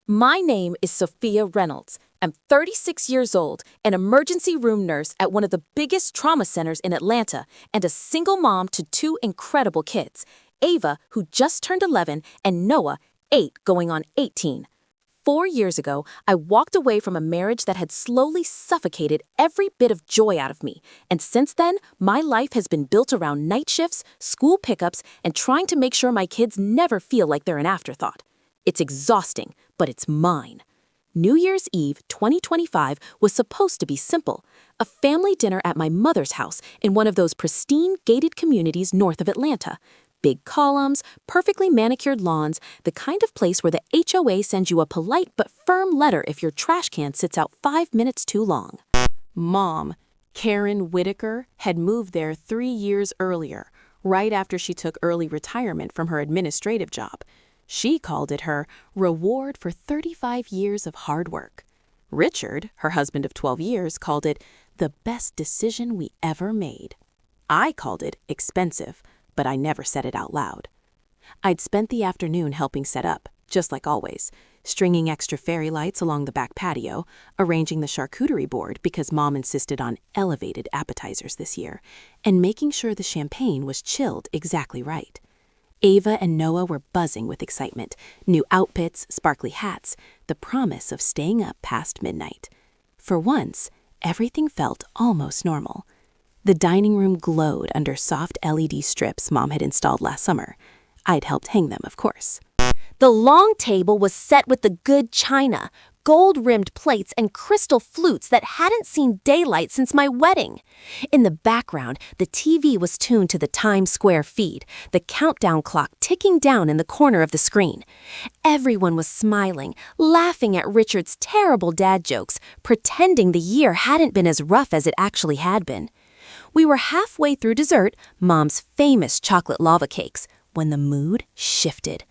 My name is Sophia Reynolds. I'm 36 years old, an emergency room nurse at one of the biggest trauma centers in Atlanta, and a single mom to two incredible kids, Ava, who just turned 11, and Noah, 8 going on 18. 4 years ago, I walked away from a marriage that had slowly suffocated every bit of joy out of me, and since then, my life has been built around night shifts, school pickups, and trying to make sure my kids never feel like they're an afterthought. It's exhausting, but it's mine. New Year's Eve 2025 was supposed to be simple, a family dinner at my mother's house in one of those pristine gated communities north of Atlanta. Big columns, perfectly manicured lawns, the kind of place where the HOA sends you a polite but firm letter if your trash can sits out 5 minutes too long. Mom, Karen Whitaker, had moved there 3 years earlier, right after she took early retirement from her administrative job. She called it her reward for 35 years of hard work. Richard, her husband of 12 years, called it the best decision we ever made. I called it expensive, but I never said it out loud. I'd spent the afternoon helping set up, just like always, stringing extra fairy lights along the back patio, arranging the charcuterie board because Mom insisted on elevated appetizers this year, and making sure the champagne was chilled exactly right. Ava and Noah were buzzing with excitement, new outfits, sparkly hats, the promise of staying up past midnight. For once, everything felt almost normal. The dining room glowed under soft LED strips Mom had installed last summer. I'd helped hang them, of course. The long table was set with the good china, gold-rimmed plates and crystal flutes that hadn't seen daylight since my wedding. In the background, the TV was tuned to the Times Square feed, the countdown clock ticking down in the corner of the screen. Everyone was smiling, laughing at Richard's terrible dad jokes, pretending the year hadn't been as rough as it actually had been. We were halfway through dessert, Mom's famous chocolate lava cakes, when the mood shifted.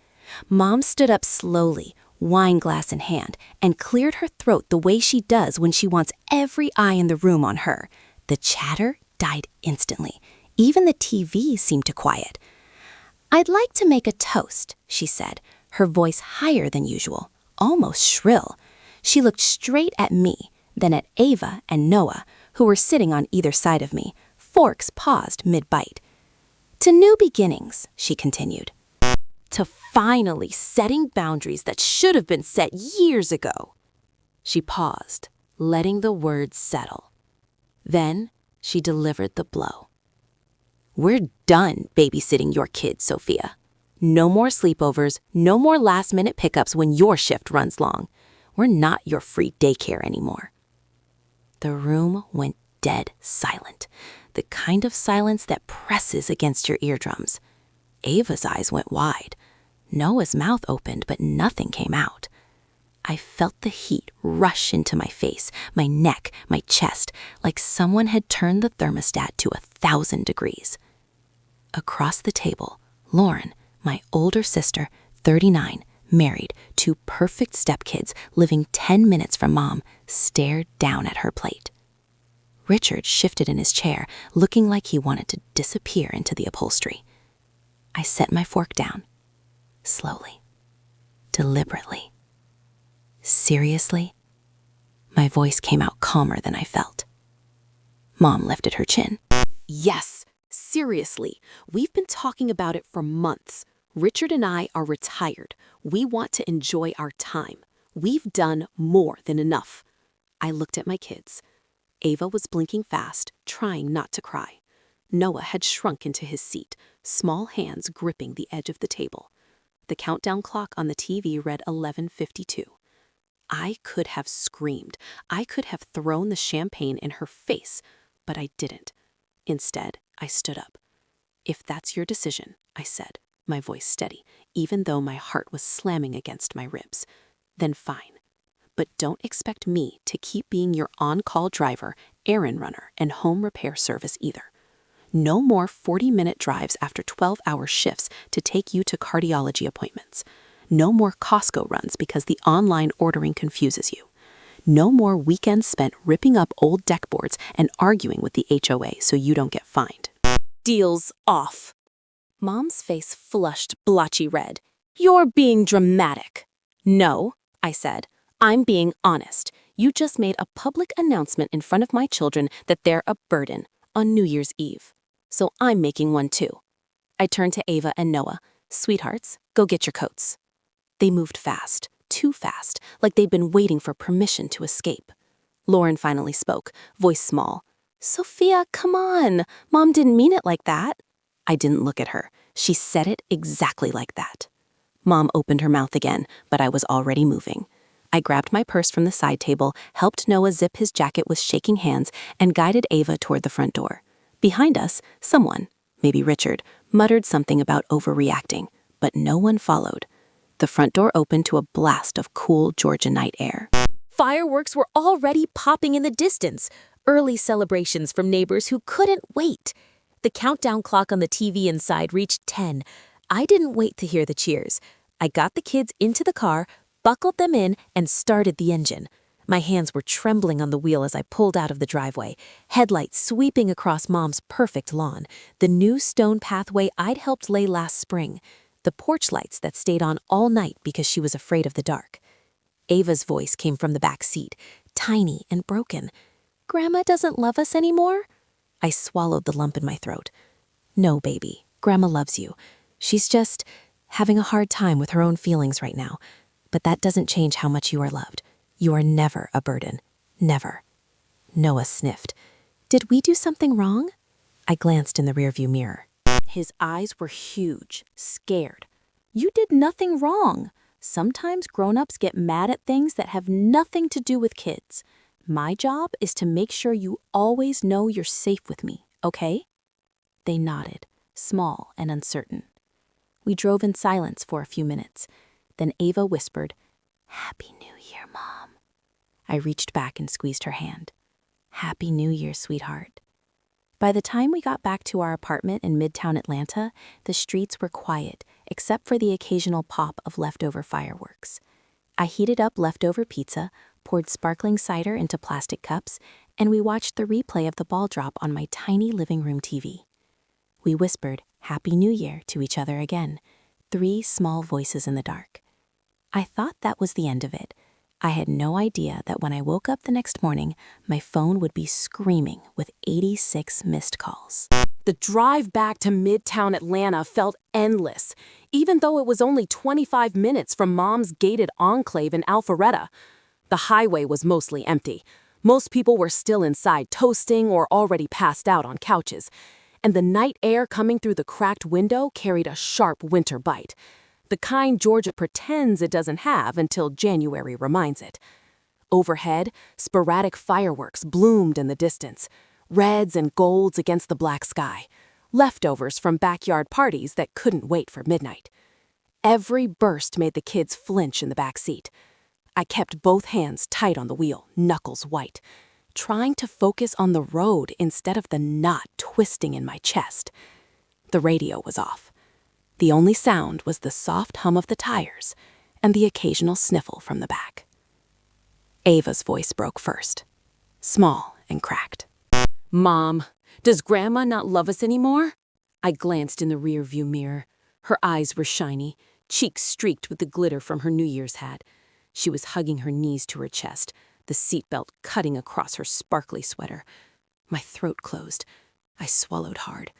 Mom stood up slowly, wine glass in hand, and cleared her throat the way she does when she wants every eye in the room on her. The chatter died instantly. Even the TV seemed to quiet. "I'd like to make a toast," she said, her voice higher than usual, almost shrill. She looked straight at me, then at Ava and Noah, who were sitting on either side of me. Forks paused mid-bite. "To new beginnings," she continued. "To finally setting boundaries that should have been set years ago." She paused, letting the words settle. Then she delivered the blow. "We're done babysitting your kids, Sophia. No more sleepovers, no more last-minute pickups when your shift runs long. We're not your free daycare anymore." The room went dead silent, the kind of silence that presses against your eardrums. Ava's eyes went wide. Noah's mouth opened, but nothing came out. I felt the heat rush into my face, my neck, my chest, like someone had turned the thermostat to 1,000 degrees. Across the table, Lauren, my older sister, 39, married, two perfect stepkids living 10 minutes from Mom, stared down at her plate. Richard shifted in his chair, looking like he wanted to disappear into the upholstery. I set my fork down. Slowly, deliberately, seriously. My voice came out calmer than I felt. Mom lifted her chin. "Yes, seriously. We've been talking about it for months. Richard and I are retired. We want to enjoy our time. We've done more than enough." I looked at my kids. Ava was blinking fast, trying not to cry. Noah had shrunk into his seat, small hands gripping the edge of the table. The countdown clock on the TV read 11:52. I could have screamed. I could have thrown the champagne in her face, but I didn't. Instead, I stood up. "If that's your decision," I said, my voice steady, even though my heart was slamming against my ribs, "then fine. But don't expect me to keep being your on-call driver, errand runner, and home repair service either. No more 40-minute drives after 12-hour shifts to take you to cardiology appointments. No more Costco runs because the online ordering confuses you. No more weekends spent ripping up old deck boards and arguing with the HOA so you don't get fined. Deal's off." Mom's face flushed blotchy red. "You're being dramatic." "No, I said. "I'm being honest. You just made a public announcement in front of my children that they're a burden on New Year's Eve. So I'm making one too." I turned to Ava and Noah. "Sweethearts, go get your coats." They moved fast, too fast, like they'd been waiting for permission to escape. Lauren finally spoke, voice small. "Sophia, come on. Mom didn't mean it like that." I didn't look at her. She said it exactly like that. Mom opened her mouth again, but I was already moving. I grabbed my purse from the side table, helped Noah zip his jacket with shaking hands, and guided Ava toward the front door. Behind us, someone, maybe Richard, muttered something about overreacting, but no one followed. The front door opened to a blast of cool Georgia night air. Fireworks were already popping in the distance, early celebrations from neighbors who couldn't wait. The countdown clock on the TV inside reached 10. I didn't wait to hear the cheers. I got the kids into the car, buckled them in, and started the engine. My hands were trembling on the wheel as I pulled out of the driveway, headlights sweeping across Mom's perfect lawn, the new stone pathway I'd helped lay last spring, the porch lights that stayed on all night because she was afraid of the dark. Ava's voice came from the back seat, tiny and broken. "Grandma doesn't love us anymore?" I swallowed the lump in my throat. "No, baby. Grandma loves you. She's just having a hard time with her own feelings right now. But that doesn't change how much you are loved. You are never a burden. Never." Noah sniffed. "Did we do something wrong?" I glanced in the rearview mirror. His eyes were huge, scared. "You did nothing wrong. Sometimes grown-ups get mad at things that have nothing to do with kids. My job is to make sure you always know you're safe with me, okay?" They nodded, small and uncertain. We drove in silence for a few minutes. Then Ava whispered, "Happy New Year, Mom." I reached back and squeezed her hand. "Happy New Year, sweetheart." By the time we got back to our apartment in Midtown Atlanta, the streets were quiet, except for the occasional pop of leftover fireworks. I heated up leftover pizza, poured sparkling cider into plastic cups, and we watched the replay of the ball drop on my tiny living room TV. We whispered Happy New Year to each other again, 3 small voices in the dark. I thought that was the end of it. I had no idea that when I woke up the next morning, my phone would be screaming with 86 missed calls. The drive back to Midtown Atlanta felt endless, even though it was only 25 minutes from Mom's gated enclave in Alpharetta. The highway was mostly empty. Most people were still inside toasting or already passed out on couches. And the night air coming through the cracked window carried a sharp winter bite. The kind Georgia pretends it doesn't have until January reminds it. Overhead, sporadic fireworks bloomed in the distance, reds and golds against the black sky, leftovers from backyard parties that couldn't wait for midnight. Every burst made the kids flinch in the back seat. I kept both hands tight on the wheel, knuckles white, trying to focus on the road instead of the knot twisting in my chest. The radio was off. The only sound was the soft hum of the tires and the occasional sniffle from the back. Ava's voice broke first, small and cracked. "Mom, does Grandma not love us anymore?" I glanced in the rearview mirror. Her eyes were shiny, cheeks streaked with the glitter from her New Year's hat. She was hugging her knees to her chest, the seatbelt cutting across her sparkly sweater. My throat closed. I swallowed hard.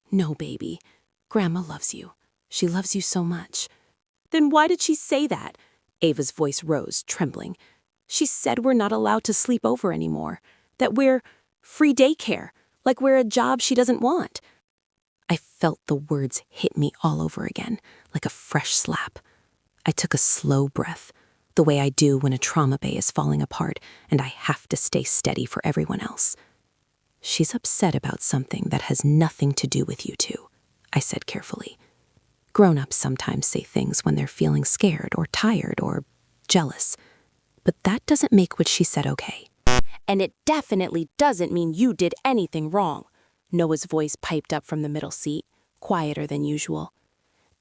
"No, baby. Grandma loves you. She loves you so much." "Then why did she say that?" Ava's voice rose, trembling. "She said we're not allowed to sleep over anymore, that we're free daycare, like we're a job she doesn't want." I felt the words hit me all over again, like a fresh slap. I took a slow breath, the way I do when a trauma bay is falling apart and I have to stay steady for everyone else. "She's upset about something that has nothing to do with you two," I said carefully. Grown-ups sometimes say things when they're feeling scared or tired or jealous. But that doesn't make what she said okay. "And it definitely doesn't mean you did anything wrong." Noah's voice piped up from the middle seat, quieter than usual.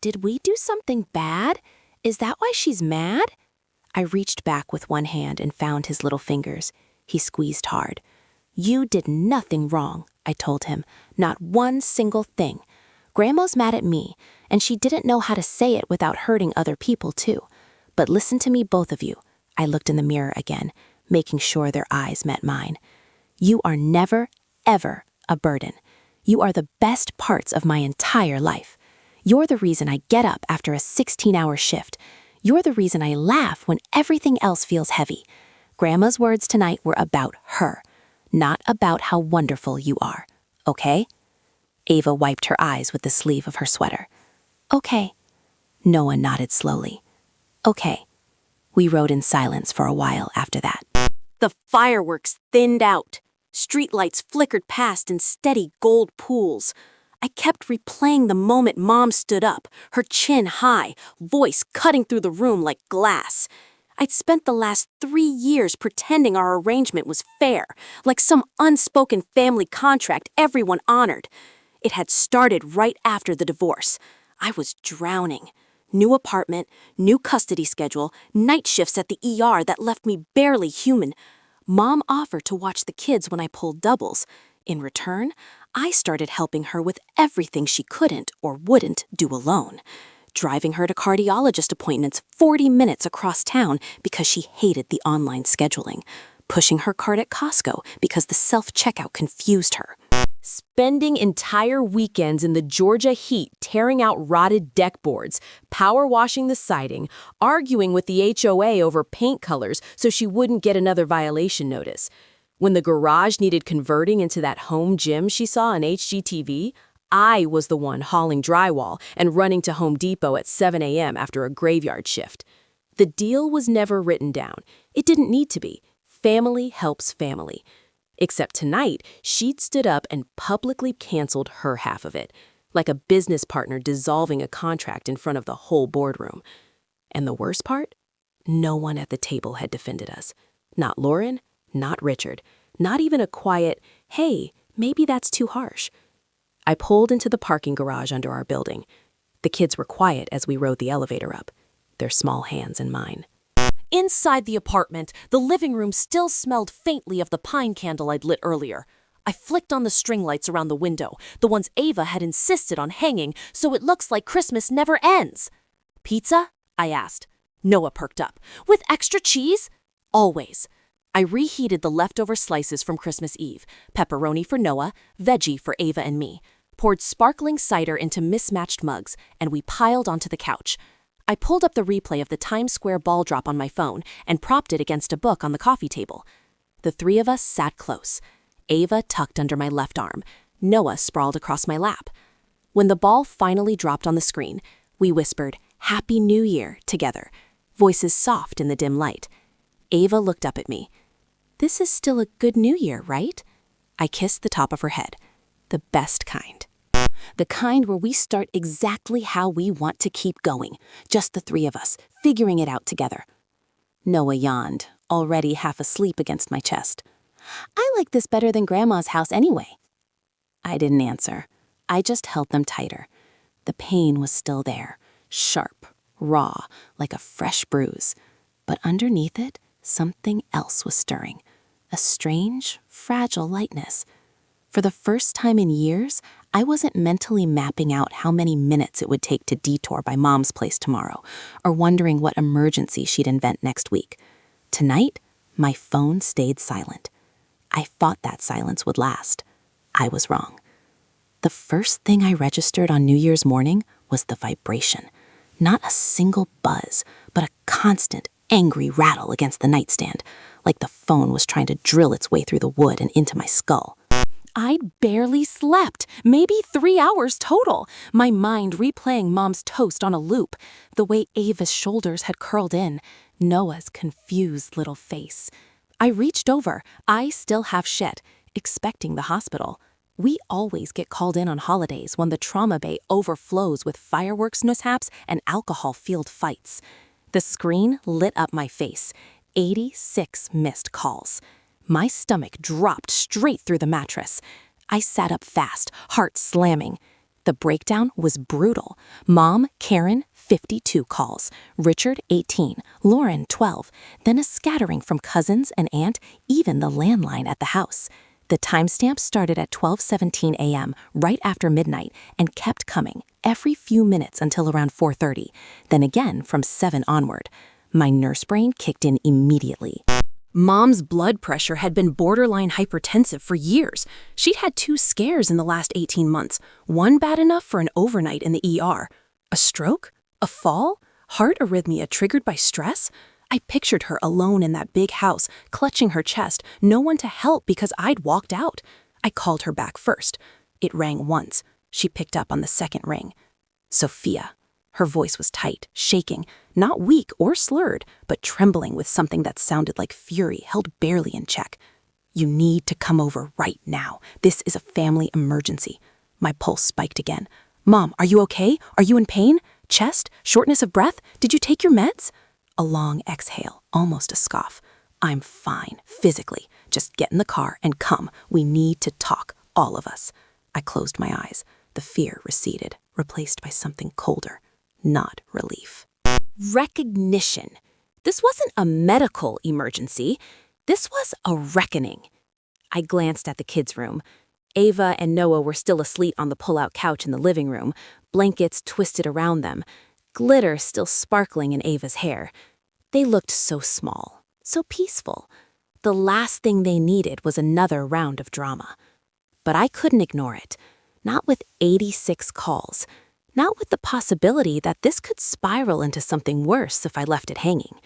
"Did we do something bad? Is that why she's mad?" I reached back with one hand and found his little fingers. He squeezed hard. "You did nothing wrong," I told him. "Not one single thing. Grandma's mad at me, and she didn't know how to say it without hurting other people, too. But listen to me, both of you. I looked in the mirror again, making sure their eyes met mine. You are never, ever a burden. You are the best parts of my entire life. You're the reason I get up after a 16-hour shift. You're the reason I laugh when everything else feels heavy. Grandma's words tonight were about her, not about how wonderful you are. Okay? Ava wiped her eyes with the sleeve of her sweater. Okay. Noah nodded slowly. Okay. We rode in silence for a while after that. The fireworks thinned out. Streetlights flickered past in steady gold pools. I kept replaying the moment Mom stood up, her chin high, voice cutting through the room like glass. I'd spent the last 3 years pretending our arrangement was fair, like some unspoken family contract everyone honored. It had started right after the divorce. I was drowning. New apartment, new custody schedule, night shifts at the ER that left me barely human. Mom offered to watch the kids when I pulled doubles. In return, I started helping her with everything she couldn't or wouldn't do alone. Driving her to cardiologist appointments 40 minutes across town because she hated the online scheduling. Pushing her cart at Costco because the self-checkout confused her. Spending entire weekends in the Georgia heat tearing out rotted deck boards, power washing the siding, arguing with the HOA over paint colors so she wouldn't get another violation notice. When the garage needed converting into that home gym she saw on HGTV, I was the one hauling drywall and running to Home Depot at 7 a.m. after a graveyard shift. The deal was never written down. It didn't need to be. Family helps family. Except tonight, she'd stood up and publicly canceled her half of it, like a business partner dissolving a contract in front of the whole boardroom. And the worst part? No one at the table had defended us. Not Lauren, not Richard, not even a quiet, hey, maybe that's too harsh. I pulled into the parking garage under our building. The kids were quiet as we rode the elevator up, their small hands in mine. Inside the apartment, the living room still smelled faintly of the pine candle I'd lit earlier. I flicked on the string lights around the window, the ones Ava had insisted on hanging so it looks like Christmas never ends. Pizza? I asked. Noah perked up. With extra cheese? Always. I reheated the leftover slices from Christmas Eve, pepperoni for Noah, veggie for Ava and me, poured sparkling cider into mismatched mugs, and we piled onto the couch. I pulled up the replay of the Times Square ball drop on my phone and propped it against a book on the coffee table. The three of us sat close, Ava tucked under my left arm, Noah sprawled across my lap. When the ball finally dropped on the screen, we whispered, "Happy New Year," together, voices soft in the dim light. Ava looked up at me. "This is still a good New Year, right?" I kissed the top of her head. The best kind. The kind where we start exactly how we want to keep going, just the three of us, figuring it out together. Noah yawned, already half asleep against my chest. "I like this better than Grandma's house anyway." I didn't answer. I just held them tighter. The pain was still there, sharp, raw, like a fresh bruise. But underneath it, something else was stirring. A strange, fragile lightness. For the first time in years, I wasn't mentally mapping out how many minutes it would take to detour by Mom's place tomorrow, or wondering what emergency she'd invent next week. Tonight, my phone stayed silent. I thought that silence would last. I was wrong. The first thing I registered on New Year's morning was the vibration. Not a single buzz, but a constant, angry rattle against the nightstand, like the phone was trying to drill its way through the wood and into my skull. I'd barely slept, maybe 3 hours total, my mind replaying Mom's toast on a loop, the way Ava's shoulders had curled in, Noah's confused little face. I reached over, eyes still half shut, expecting the hospital. We always get called in on holidays when the trauma bay overflows with fireworks mishaps and alcohol-fueled fights. The screen lit up my face. 86 missed calls. My stomach dropped straight through the mattress. I sat up fast, heart slamming. The breakdown was brutal. Mom, Karen, 52 calls. Richard, 18. Lauren, 12. Then a scattering from cousins and aunt, even the landline at the house. The timestamp started at 12:17 a.m., right after midnight, and kept coming, every few minutes until around 4:30, then again from 7 onward. My nurse brain kicked in immediately. Mom's blood pressure had been borderline hypertensive for years. She'd had 2 scares in the last 18 months, one bad enough for an overnight in the ER. A stroke? A fall? Heart arrhythmia triggered by stress? I pictured her alone in that big house, clutching her chest, no one to help because I'd walked out. I called her back first. It rang once. She picked up on the second ring. Sophia. Her voice was tight, shaking, not weak or slurred, but trembling with something that sounded like fury held barely in check. You need to come over right now. This is a family emergency. My pulse spiked again. Mom, are you okay? Are you in pain? Chest? Shortness of breath? Did you take your meds? A long exhale, almost a scoff. I'm fine, physically. Just get in the car and come. We need to talk, all of us. I closed my eyes. The fear receded, replaced by something colder. Not relief. Recognition. This wasn't a medical emergency. This was a reckoning. I glanced at the kids' room. Ava and Noah were still asleep on the pull-out couch in the living room, blankets twisted around them, glitter still sparkling in Ava's hair. They looked so small, so peaceful. The last thing they needed was another round of drama. But I couldn't ignore it. Not with 86 calls. Not with the possibility that this could spiral into something worse if I left it hanging.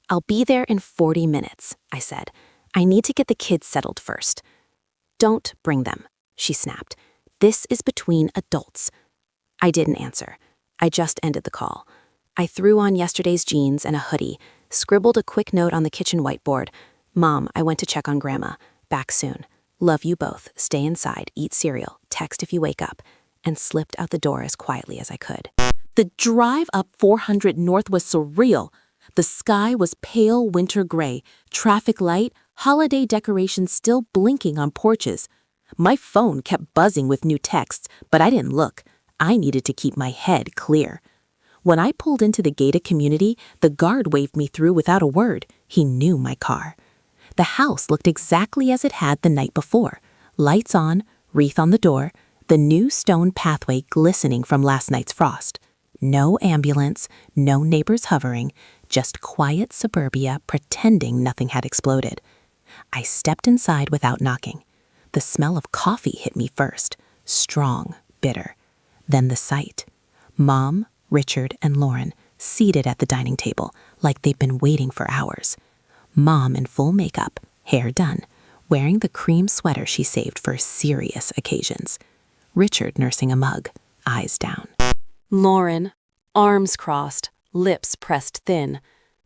I'll be there in 40 minutes, I said. I need to get the kids settled first. Don't bring them, she snapped. This is between adults. I didn't answer. I just ended the call. I threw on yesterday's jeans and a hoodie, scribbled a quick note on the kitchen whiteboard. Mom, I went to check on Grandma. Back soon. Love you both. Stay inside, eat cereal, text if you wake up. And slipped out the door as quietly as I could. The drive up 400 North was surreal. The sky was pale winter gray, traffic light, holiday decorations still blinking on porches. My phone kept buzzing with new texts, but I didn't look. I needed to keep my head clear. When I pulled into the gated community, the guard waved me through without a word. He knew my car. The house looked exactly as it had the night before. Lights on, wreath on the door, the new stone pathway glistening from last night's frost. No ambulance, no neighbors hovering, just quiet suburbia pretending nothing had exploded. I stepped inside without knocking. The smell of coffee hit me first, strong, bitter. Then the sight. Mom, Richard, and Lauren seated at the dining table like they'd been waiting for hours. Mom in full makeup, hair done, wearing the cream sweater she saved for serious occasions. Richard nursing a mug, eyes down. Lauren, arms crossed, lips pressed thin.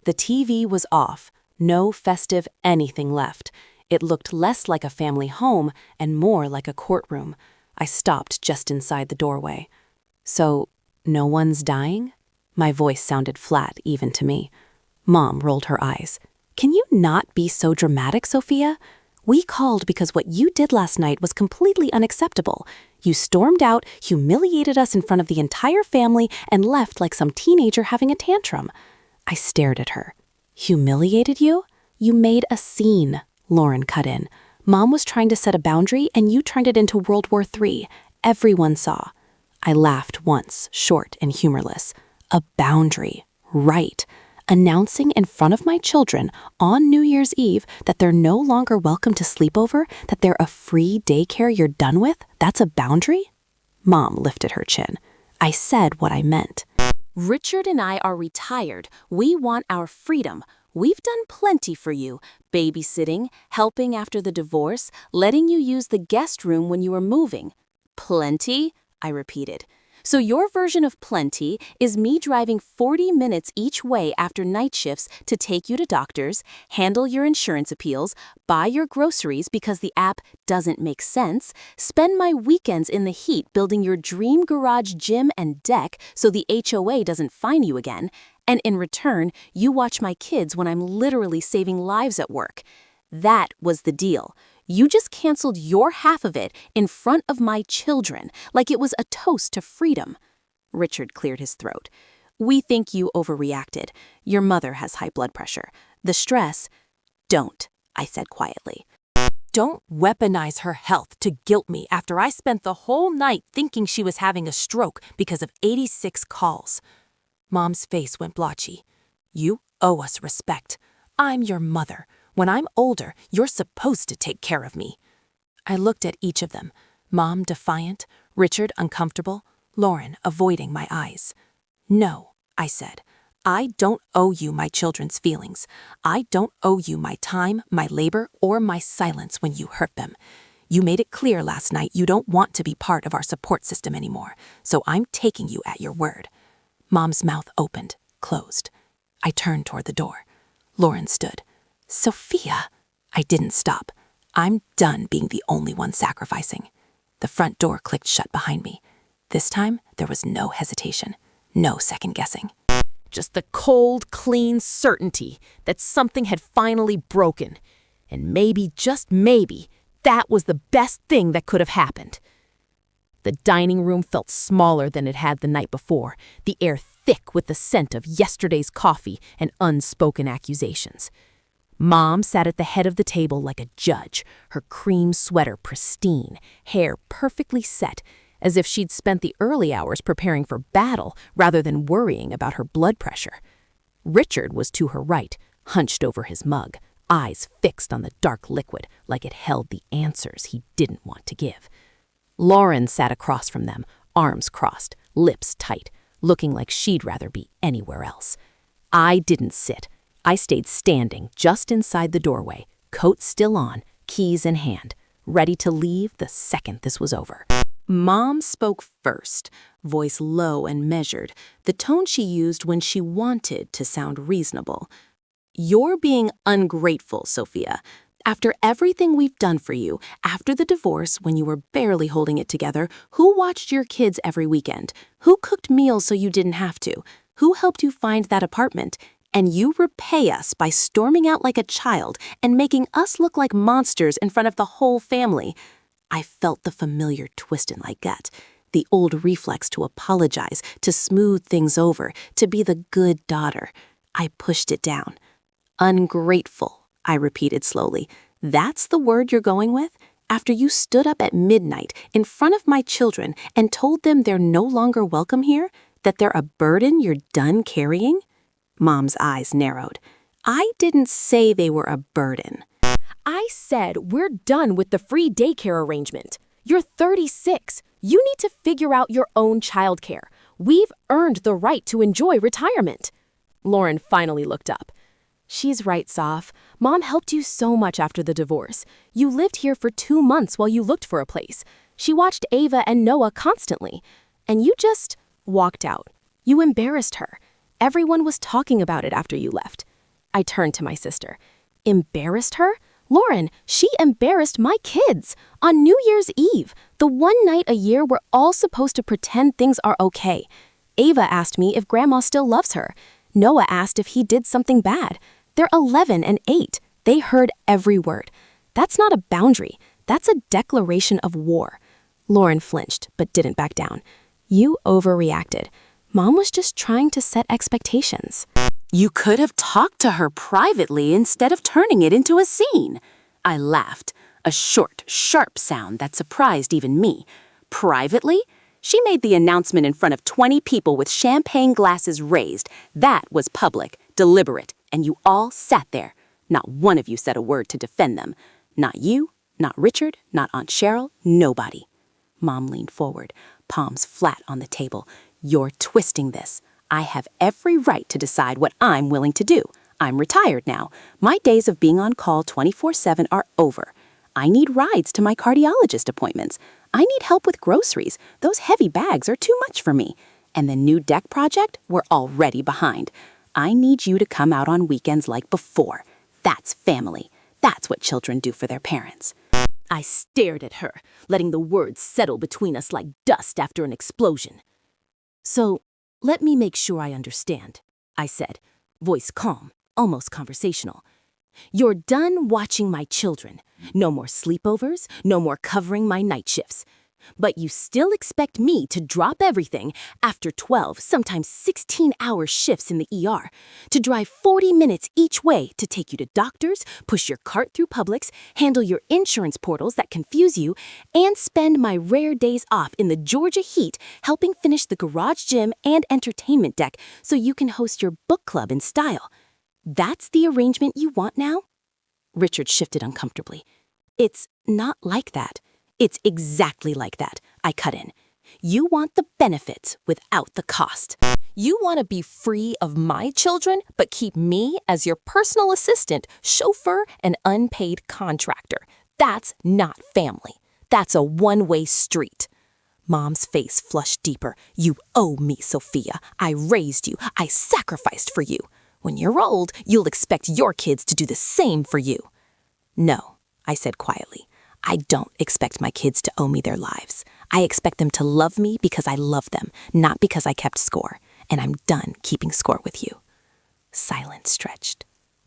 The TV was off, no festive anything left. It looked less like a family home and more like a courtroom. I stopped just inside the doorway. So, no one's dying? My voice sounded flat even to me. Mom rolled her eyes. Can you not be so dramatic, Sophia? We called because what you did last night was completely unacceptable. You stormed out, humiliated us in front of the entire family, and left like some teenager having a tantrum. I stared at her. Humiliated you? You made a scene, Lauren cut in. Mom was trying to set a boundary, and you turned it into World War III. Everyone saw. I laughed once, short and humorless. A boundary. Right. Announcing in front of my children on New Year's Eve that they're no longer welcome to sleepover, that they're a free daycare you're done with, that's a boundary? Mom lifted her chin. I said what I meant. Richard and I are retired. We want our freedom. We've done plenty for you. Babysitting, helping after the divorce, letting you use the guest room when you were moving. Plenty? I repeated. So your version of plenty is me driving 40 minutes each way after night shifts to take you to doctors, handle your insurance appeals, buy your groceries because the app doesn't make sense, spend my weekends in the heat building your dream garage gym and deck so the HOA doesn't fine you again, and in return, you watch my kids when I'm literally saving lives at work. That was the deal. You just canceled your half of it in front of my children, like it was a toast to freedom. Richard cleared his throat. We think you overreacted. Your mother has high blood pressure. The stress... Don't, I said quietly. Don't weaponize her health to guilt me after I spent the whole night thinking she was having a stroke because of 86 calls. Mom's face went blotchy. You owe us respect. I'm your mother. When I'm older, you're supposed to take care of me." I looked at each of them, Mom defiant, Richard uncomfortable, Lauren avoiding my eyes. "No," I said. "I don't owe you my children's feelings. I don't owe you my time, my labor, or my silence when you hurt them. You made it clear last night you don't want to be part of our support system anymore, so I'm taking you at your word." Mom's mouth opened, closed. I turned toward the door. Lauren stood. "Sophia!" I didn't stop. I'm done being the only one sacrificing. The front door clicked shut behind me. This time, there was no hesitation, no second guessing. Just the cold, clean certainty that something had finally broken. And maybe, just maybe, that was the best thing that could have happened. The dining room felt smaller than it had the night before, the air thick with the scent of yesterday's coffee and unspoken accusations. Mom sat at the head of the table like a judge, her cream sweater pristine, hair perfectly set, as if she'd spent the early hours preparing for battle rather than worrying about her blood pressure. Richard was to her right, hunched over his mug, eyes fixed on the dark liquid like it held the answers he didn't want to give. Lauren sat across from them, arms crossed, lips tight, looking like she'd rather be anywhere else. I didn't sit. I stayed standing just inside the doorway, coat still on, keys in hand, ready to leave the second this was over. Mom spoke first, voice low and measured, the tone she used when she wanted to sound reasonable. "You're being ungrateful, Sophia. After everything we've done for you, after the divorce when you were barely holding it together, who watched your kids every weekend? Who cooked meals so you didn't have to? Who helped you find that apartment? And you repay us by storming out like a child and making us look like monsters in front of the whole family." I felt the familiar twist in my gut, the old reflex to apologize, to smooth things over, to be the good daughter. I pushed it down. "Ungrateful," I repeated slowly. "That's the word you're going with? After you stood up at midnight in front of my children and told them they're no longer welcome here? That they're a burden you're done carrying?" Mom's eyes narrowed. "I didn't say they were a burden. I said we're done with the free daycare arrangement. You're 36. You need to figure out your own childcare. We've earned the right to enjoy retirement." Lauren finally looked up. "She's right, Soph. Mom helped you so much after the divorce. You lived here for 2 months while you looked for a place. She watched Ava and Noah constantly. And you just walked out. You embarrassed her. Everyone was talking about it after you left." I turned to my sister. "Embarrassed her? Lauren, she embarrassed my kids. On New Year's Eve, the one night a year we're all supposed to pretend things are okay. Ava asked me if Grandma still loves her. Noah asked if he did something bad. They're 11 and 8. They heard every word. That's not a boundary. That's a declaration of war." Lauren flinched, but didn't back down. "You overreacted. Mom was just trying to set expectations." "You could have talked to her privately instead of turning it into a scene." I laughed, a short, sharp sound that surprised even me. "Privately? She made the announcement in front of 20 people with champagne glasses raised. That was public, deliberate, and you all sat there. Not one of you said a word to defend them. Not you, not Richard, not Aunt Cheryl, nobody." Mom leaned forward, palms flat on the table. "You're twisting this. I have every right to decide what I'm willing to do. I'm retired now. My days of being on call 24/7 are over. I need rides to my cardiologist appointments. I need help with groceries. Those heavy bags are too much for me. And the new deck project, we're already behind. I need you to come out on weekends like before. That's family. That's what children do for their parents." I stared at her, letting the words settle between us like dust after an explosion. "So, let me make sure I understand," I said, voice calm, almost conversational. "You're done watching my children. No more sleepovers, no more covering my night shifts. But you still expect me to drop everything after 12, sometimes 16-hour shifts in the ER, to drive 40 minutes each way to take you to doctors, push your cart through Publix, handle your insurance portals that confuse you, and spend my rare days off in the Georgia heat helping finish the garage gym and entertainment deck so you can host your book club in style. That's the arrangement you want now? Richard shifted uncomfortably. It's not like that. It's exactly like that, I cut in. You want the benefits without the cost. You want to be free of my children, but keep me as your personal assistant, chauffeur, and unpaid contractor. That's not family. That's a one-way street. Mom's face flushed deeper. You owe me, Sophia. I raised you. I sacrificed for you. When you're old, you'll expect your kids to do the same for you. No, I said quietly. I don't expect my kids to owe me their lives. I expect them to love me because I love them, not because I kept score. And I'm done keeping score with you. Silence stretched.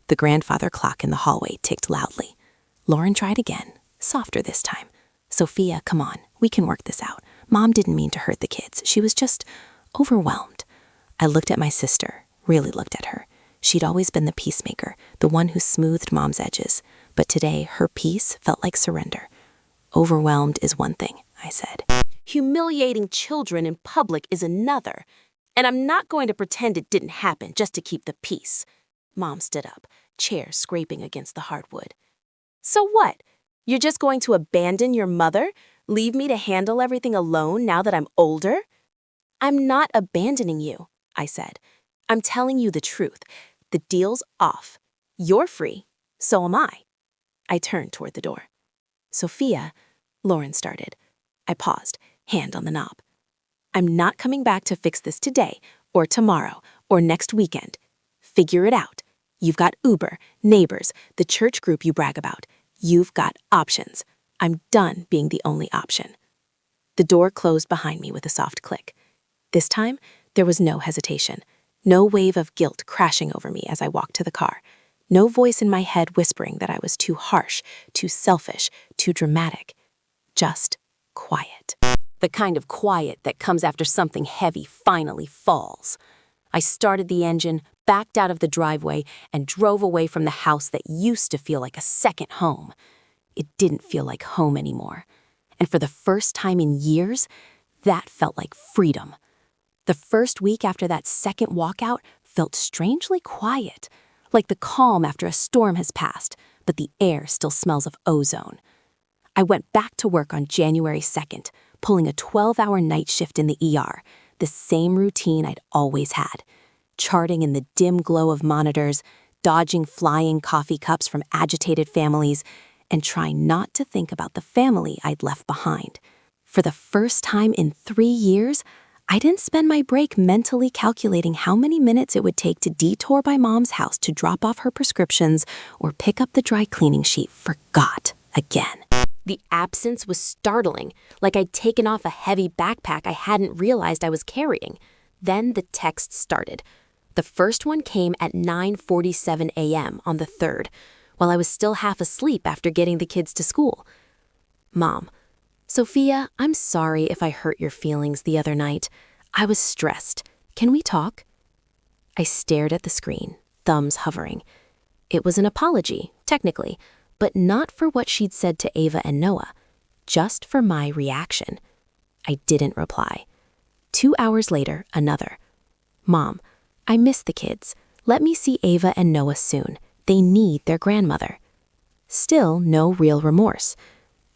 The grandfather clock in the hallway ticked loudly. Lauren tried again, softer this time. Sophia, come on, we can work this out. Mom didn't mean to hurt the kids. She was just overwhelmed. I looked at my sister, really looked at her. She'd always been the peacemaker, the one who smoothed Mom's edges. But today, her peace felt like surrender. Overwhelmed is one thing, I said. Humiliating children in public is another. And I'm not going to pretend it didn't happen just to keep the peace. Mom stood up, chair scraping against the hardwood. So what? You're just going to abandon your mother? Leave me to handle everything alone now that I'm older? I'm not abandoning you, I said. I'm telling you the truth. The deal's off. You're free. So am I. I turned toward the door. Sophia, Lauren started. I paused, hand on the knob. I'm not coming back to fix this today, or tomorrow, or next weekend. Figure it out. You've got Uber, neighbors, the church group you brag about. You've got options. I'm done being the only option. The door closed behind me with a soft click. This time, there was no hesitation, no wave of guilt crashing over me as I walked to the car, no voice in my head whispering that I was too harsh, too selfish, too dramatic. Just quiet. The kind of quiet that comes after something heavy finally falls. I started the engine, backed out of the driveway, and drove away from the house that used to feel like a second home. It didn't feel like home anymore. And for the first time in years, that felt like freedom. The first week after that second walkout felt strangely quiet, like the calm after a storm has passed, but the air still smells of ozone. I went back to work on January 2nd, pulling a 12-hour night shift in the ER, the same routine I'd always had. Charting in the dim glow of monitors, dodging flying coffee cups from agitated families, and trying not to think about the family I'd left behind. For the first time in 3 years, I didn't spend my break mentally calculating how many minutes it would take to detour by Mom's house to drop off her prescriptions or pick up the dry cleaning sheet. Forgot again. The absence was startling, like I'd taken off a heavy backpack I hadn't realized I was carrying. Then the texts started. The first one came at 9:47 a.m. on the 3rd, while I was still half asleep after getting the kids to school. Mom, Sophia, I'm sorry if I hurt your feelings the other night. I was stressed. Can we talk? I stared at the screen, thumbs hovering. It was an apology, technically, but not for what she'd said to Ava and Noah, just for my reaction. I didn't reply. 2 hours later, another. Mom, I miss the kids. Let me see Ava and Noah soon. They need their grandmother. Still no real remorse.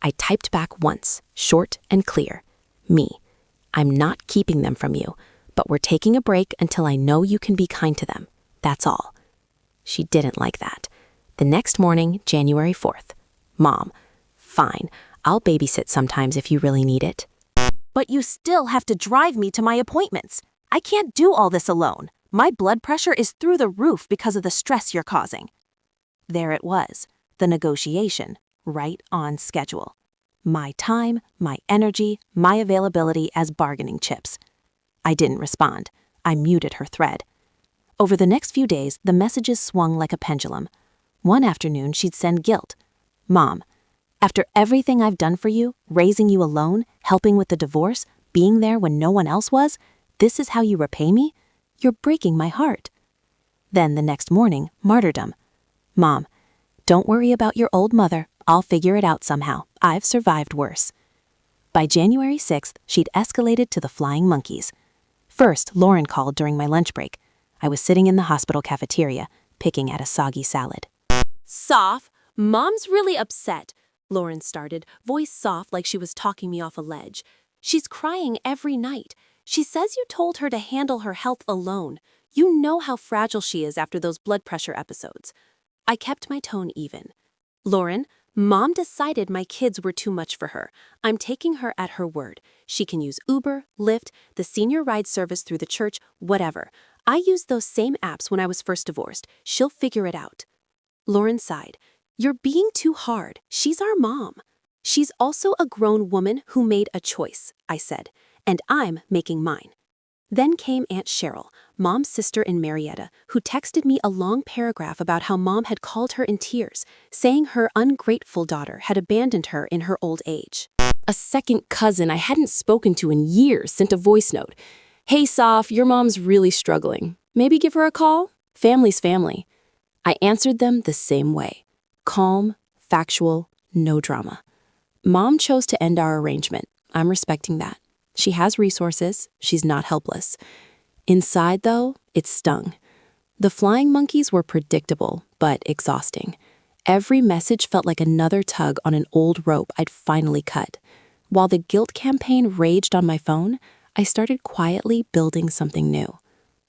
I typed back once, short and clear. Me, I'm not keeping them from you, but we're taking a break until I know you can be kind to them. That's all. She didn't like that. The next morning, January 4th. Mom, fine, I'll babysit sometimes if you really need it. But you still have to drive me to my appointments. I can't do all this alone. My blood pressure is through the roof because of the stress you're causing. There it was, the negotiation, right on schedule. My time, my energy, my availability as bargaining chips. I didn't respond. I muted her thread. Over the next few days, the messages swung like a pendulum. One afternoon, she'd send guilt. Mom, after everything I've done for you, raising you alone, helping with the divorce, being there when no one else was, this is how you repay me? You're breaking my heart. Then the next morning, martyrdom. Mom, don't worry about your old mother. I'll figure it out somehow. I've survived worse. By January 6th, she'd escalated to the flying monkeys. First, Lauren called during my lunch break. I was sitting in the hospital cafeteria, picking at a soggy salad. Soph, Mom's really upset, Lauren started, voice soft like she was talking me off a ledge. She's crying every night. She says you told her to handle her health alone. You know how fragile she is after those blood pressure episodes. I kept my tone even. Lauren, Mom decided my kids were too much for her. I'm taking her at her word. She can use Uber, Lyft, the senior ride service through the church, whatever. I used those same apps when I was first divorced. She'll figure it out. Lauren sighed. You're being too hard. She's our mom. She's also a grown woman who made a choice, I said, and I'm making mine. Then came Aunt Cheryl, Mom's sister in Marietta, who texted me a long paragraph about how Mom had called her in tears, saying her ungrateful daughter had abandoned her in her old age. A second cousin I hadn't spoken to in years sent a voice note. Hey, Soph, your mom's really struggling. Maybe give her a call? Family's family. I answered them the same way. Calm, factual, no drama. Mom chose to end our arrangement. I'm respecting that. She has resources. She's not helpless. Inside, though, it stung. The flying monkeys were predictable, but exhausting. Every message felt like another tug on an old rope I'd finally cut. While the guilt campaign raged on my phone, I started quietly building something new.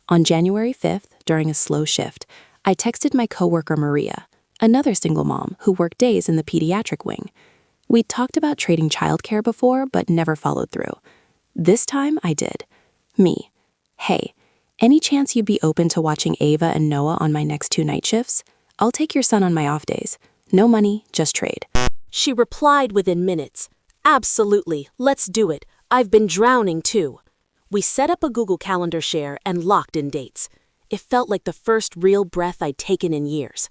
On January 5th, during a slow shift, I texted my coworker Maria, another single mom who worked days in the pediatric wing. We'd talked about trading childcare before, but never followed through. This time, I did. Me. Hey, any chance you'd be open to watching Ava and Noah on my next 2 night shifts? I'll take your son on my off days. No money, just trade. She replied within minutes. Absolutely, let's do it. I've been drowning too. We set up a Google Calendar share and locked in dates. It felt like the first real breath I'd taken in years.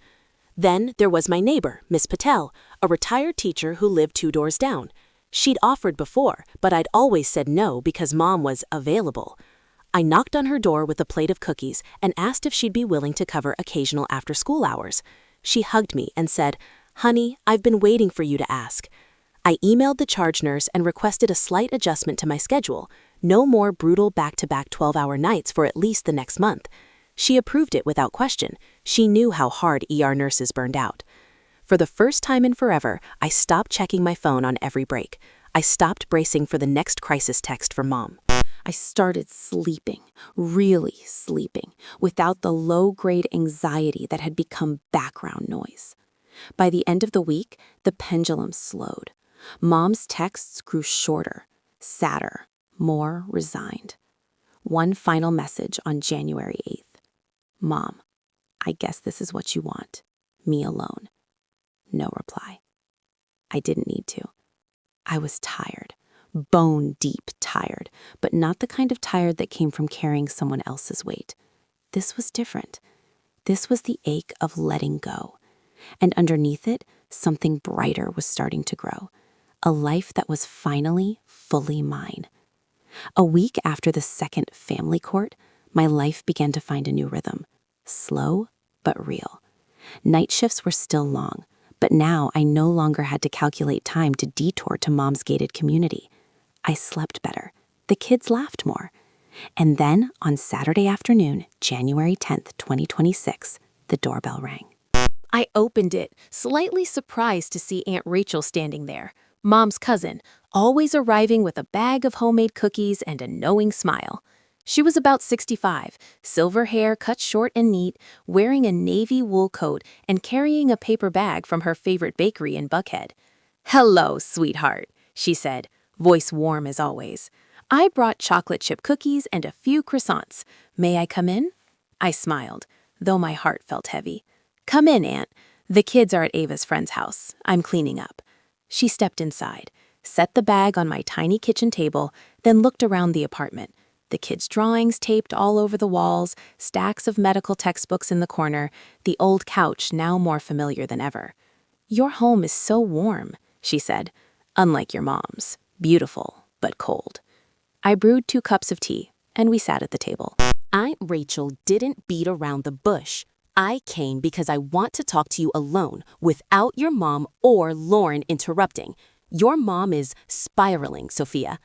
Then there was my neighbor, Miss Patel, a retired teacher who lived 2 doors down. She'd offered before, but I'd always said no because Mom was available. I knocked on her door with a plate of cookies and asked if she'd be willing to cover occasional after-school hours. She hugged me and said, "Honey, I've been waiting for you to ask." I emailed the charge nurse and requested a slight adjustment to my schedule. No more brutal back-to-back 12-hour nights for at least the next month. She approved it without question. She knew how hard ER nurses burned out. For the first time in forever, I stopped checking my phone on every break. I stopped bracing for the next crisis text from Mom. I started sleeping, really sleeping, without the low-grade anxiety that had become background noise. By the end of the week, the pendulum slowed. Mom's texts grew shorter, sadder, more resigned. One final message on January 8th. Mom, I guess this is what you want. Me alone. No reply. I didn't need to. I was tired, bone-deep tired, but not the kind of tired that came from carrying someone else's weight. This was different. This was the ache of letting go. And underneath it, something brighter was starting to grow. A life that was finally fully mine. A week after the second family court, my life began to find a new rhythm. Slow, but real. Night shifts were still long, but now I no longer had to calculate time to detour to Mom's gated community. I slept better. The kids laughed more. And then, on Saturday afternoon, January 10th, 2026, the doorbell rang. I opened it, slightly surprised to see Aunt Rachel standing there, Mom's cousin, always arriving with a bag of homemade cookies and a knowing smile. She was about 65, silver hair cut short and neat, wearing a navy wool coat and carrying a paper bag from her favorite bakery in Buckhead. "Hello, sweetheart," she said, voice warm as always. "I brought chocolate chip cookies and a few croissants. May I come in?" I smiled, though my heart felt heavy. "Come in, Aunt. The kids are at Ava's friend's house. I'm cleaning up." She stepped inside, set the bag on my tiny kitchen table, then looked around the apartment. The kids' drawings taped all over the walls, stacks of medical textbooks in the corner, the old couch now more familiar than ever. "Your home is so warm," she said. "Unlike your mom's. Beautiful, but cold." I brewed 2 cups of tea, and we sat at the table. Aunt Rachel didn't beat around the bush. I came because I want to talk to you alone, without your mom or Lauren interrupting. Your mom is spiraling, Sophia.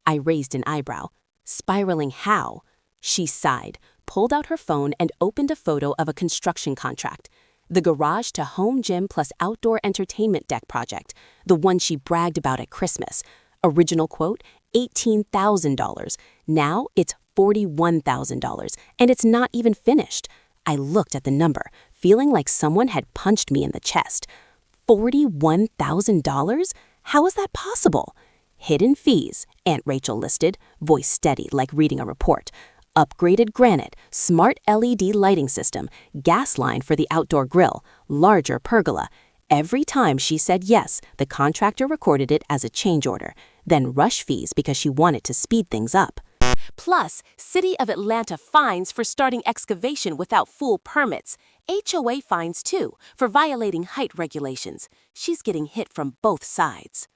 I raised an eyebrow. Spiraling how? She sighed. pulled out her phone and opened a photo of a construction contract. The garage to home gym plus outdoor entertainment deck project, the one she bragged about at Christmas. Original quote, $18,000. Now it's $41,000, and it's not even finished. I looked at the number, feeling like someone had punched me in the chest. $41,000? How is that possible? Hidden fees, Aunt Rachel listed, voice steady like reading a report. Upgraded granite, smart LED lighting system, gas line for the outdoor grill, larger pergola. Every time she said yes, the contractor recorded it as a change order, then rush fees because she wanted to speed things up. Plus, City of Atlanta fines for starting excavation without full permits. HOA fines too, for violating height regulations. She's getting hit from both sides.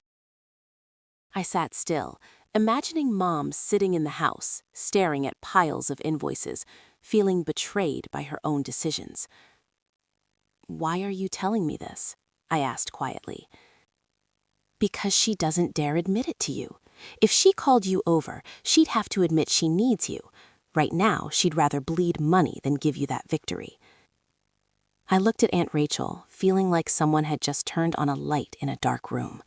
I sat still, imagining Mom sitting in the house, staring at piles of invoices, feeling betrayed by her own decisions. "Why are you telling me this?" I asked quietly. "Because she doesn't dare admit it to you. If she called you over, she'd have to admit she needs you. Right now, she'd rather bleed money than give you that victory." I looked at Aunt Rachel, feeling like someone had just turned on a light in a dark room.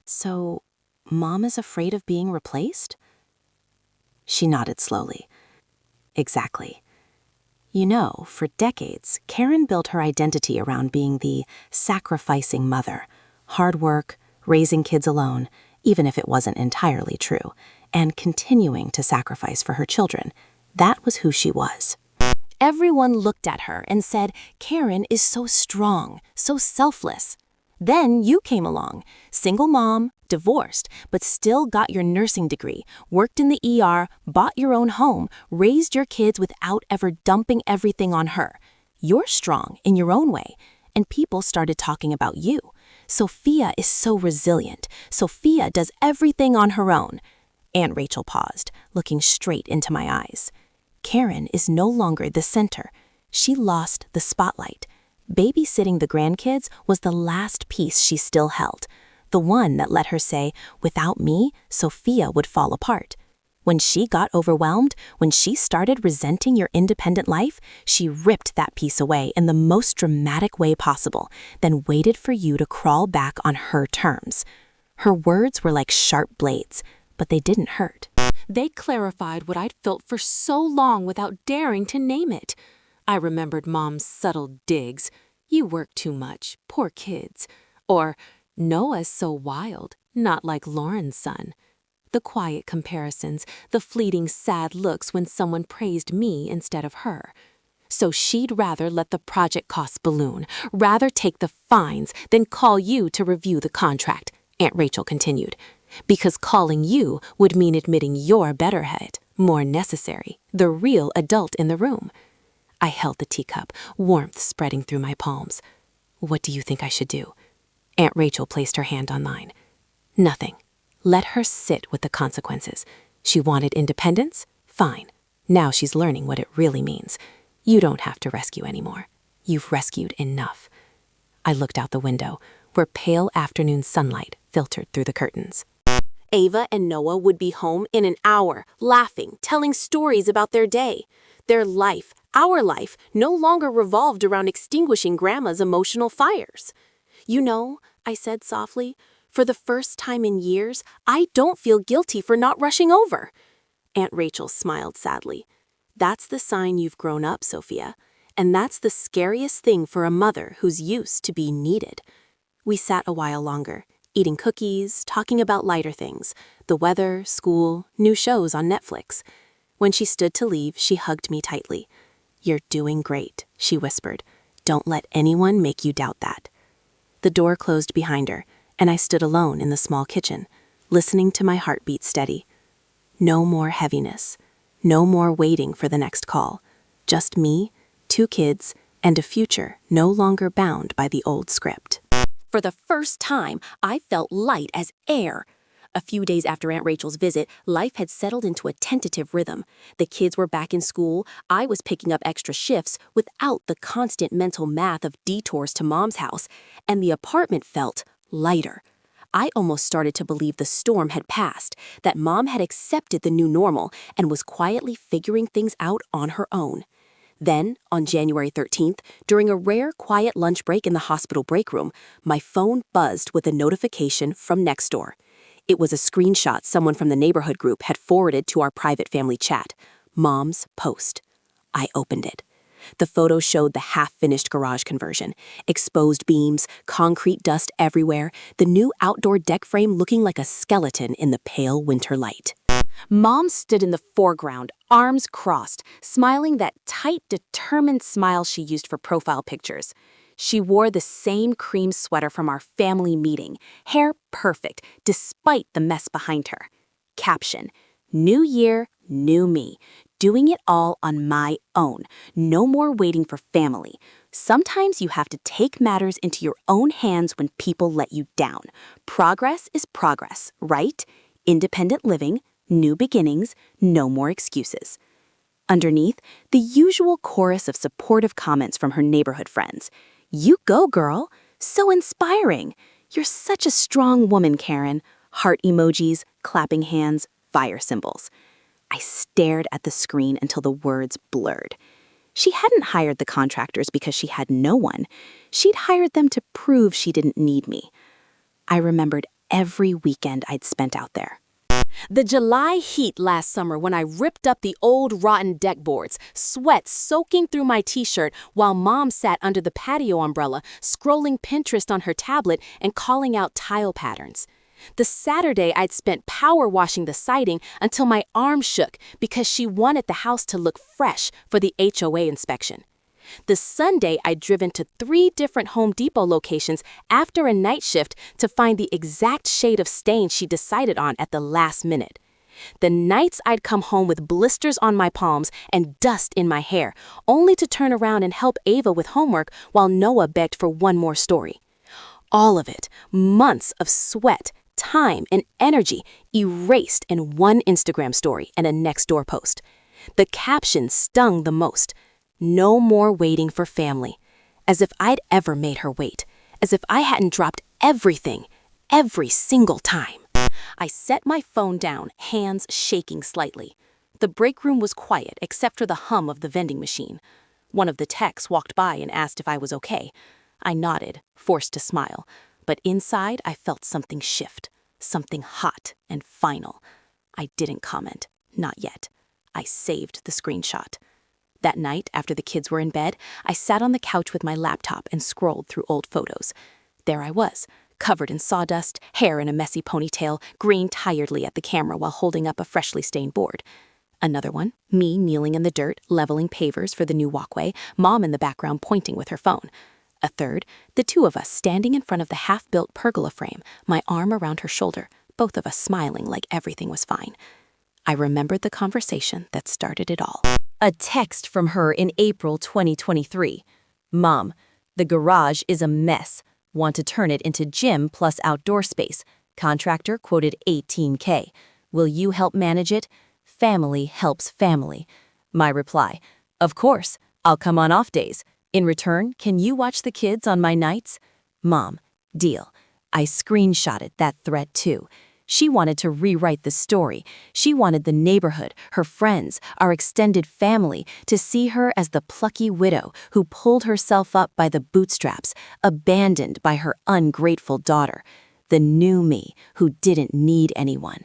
"So, Mom is afraid of being replaced?" She nodded slowly. "Exactly. You know, for decades, Karen built her identity around being the sacrificing mother. Hard work, raising kids alone, even if it wasn't entirely true, and continuing to sacrifice for her children. That was who she was. Everyone looked at her and said, Karen is so strong, so selfless. Then you came along, single mom, divorced, but still got your nursing degree, worked in the ER, bought your own home, raised your kids without ever dumping everything on her. You're strong in your own way, and people started talking about you. Sophia is so resilient. Sophia does everything on her own. Aunt Rachel paused, looking straight into my eyes. Karen is no longer the center. She lost the spotlight. Babysitting the grandkids was the last piece she still held, the one that let her say, without me, Sophia would fall apart. When she got overwhelmed, when she started resenting your independent life, she ripped that piece away in the most dramatic way possible, then waited for you to crawl back on her terms. Her words were like sharp blades, but they didn't hurt. They clarified what I'd felt for so long without daring to name it. I remembered Mom's subtle digs. You work too much, poor kids. Or, Noah's so wild, not like Lauren's son. The quiet comparisons, the fleeting sad looks when someone praised me instead of her. So she'd rather let the project costs balloon, rather take the fines than call you to review the contract, Aunt Rachel continued. Because calling you would mean admitting you're betterhead, more necessary, the real adult in the room. I held the teacup, warmth spreading through my palms. What do you think I should do? Aunt Rachel placed her hand on mine. Nothing. Let her sit with the consequences. She wanted independence? Fine. Now she's learning what it really means. You don't have to rescue anymore. You've rescued enough. I looked out the window, where pale afternoon sunlight filtered through the curtains. Ava and Noah would be home in an hour, laughing, telling stories about their day. Their life, our life, no longer revolved around extinguishing Grandma's emotional fires. You know, I said softly, for the first time in years, I don't feel guilty for not rushing over. Aunt Rachel smiled sadly. That's the sign you've grown up, Sophia. And that's the scariest thing for a mother who's used to being needed. We sat a while longer, eating cookies, talking about lighter things, the weather, school, new shows on Netflix. When she stood to leave, she hugged me tightly. You're doing great, she whispered. Don't let anyone make you doubt that. The door closed behind her, and I stood alone in the small kitchen, listening to my heartbeat steady. No more heaviness. No more waiting for the next call. Just me, 2 kids, and a future no longer bound by the old script. For the first time, I felt light as air. A few days after Aunt Rachel's visit, life had settled into a tentative rhythm. The kids were back in school, I was picking up extra shifts without the constant mental math of detours to Mom's house, and the apartment felt lighter. I almost started to believe the storm had passed, that Mom had accepted the new normal and was quietly figuring things out on her own. Then, on January 13th, during a rare quiet lunch break in the hospital break room, my phone buzzed with a notification from Nextdoor. It was a screenshot someone from the neighborhood group had forwarded to our private family chat. Mom's post. I opened it. The photo showed the half-finished garage conversion, exposed beams, concrete dust everywhere, the new outdoor deck frame looking like a skeleton in the pale winter light. Mom stood in the foreground, arms crossed, smiling that tight, determined smile she used for profile pictures. She wore the same cream sweater from our family meeting, hair perfect, despite the mess behind her. Caption: New year, new me. Doing it all on my own. No more waiting for family. Sometimes you have to take matters into your own hands when people let you down. Progress is progress, right? Independent living, new beginnings, no more excuses. Underneath, the usual chorus of supportive comments from her neighborhood friends. You go, girl. So inspiring. You're such a strong woman, Karen. Heart emojis, clapping hands, fire symbols. I stared at the screen until the words blurred. She hadn't hired the contractors because she had no one. She'd hired them to prove she didn't need me. I remembered every weekend I'd spent out there. The July heat last summer when I ripped up the old rotten deck boards, sweat soaking through my t-shirt while Mom sat under the patio umbrella, scrolling Pinterest on her tablet and calling out tile patterns. The Saturday I'd spent power washing the siding until my arm shook because she wanted the house to look fresh for the HOA inspection. The Sunday I'd driven to 3 different Home Depot locations after a night shift to find the exact shade of stain she decided on at the last minute. The nights I'd come home with blisters on my palms and dust in my hair, only to turn around and help Ava with homework while Noah begged for one more story. All of it, months of sweat, time, and energy erased in one Instagram story and a Nextdoor post. The caption stung the most. No more waiting for family. As if I'd ever made her wait. As if I hadn't dropped everything, every single time. I set my phone down, hands shaking slightly. The break room was quiet except for the hum of the vending machine. One of the techs walked by and asked if I was okay. I nodded, forced to smile. But inside, I felt something shift, something hot and final. I didn't comment, not yet. I saved the screenshot. That night, after the kids were in bed, I sat on the couch with my laptop and scrolled through old photos. There I was, covered in sawdust, hair in a messy ponytail, grinning tiredly at the camera while holding up a freshly stained board. Another one, me kneeling in the dirt, leveling pavers for the new walkway, Mom in the background pointing with her phone. A third, the 2 of us standing in front of the half-built pergola frame, my arm around her shoulder, both of us smiling like everything was fine. I remembered the conversation that started it all. A text from her in April 2023. Mom, the garage is a mess. Want to turn it into gym plus outdoor space. Contractor quoted $18K. Will you help manage it? Family helps family. My reply, of course, I'll come on off days. In return, can you watch the kids on my nights? Mom, deal. I screenshotted that threat too. She wanted to rewrite the story. She wanted the neighborhood, her friends, our extended family to see her as the plucky widow who pulled herself up by the bootstraps, abandoned by her ungrateful daughter. The new me who didn't need anyone.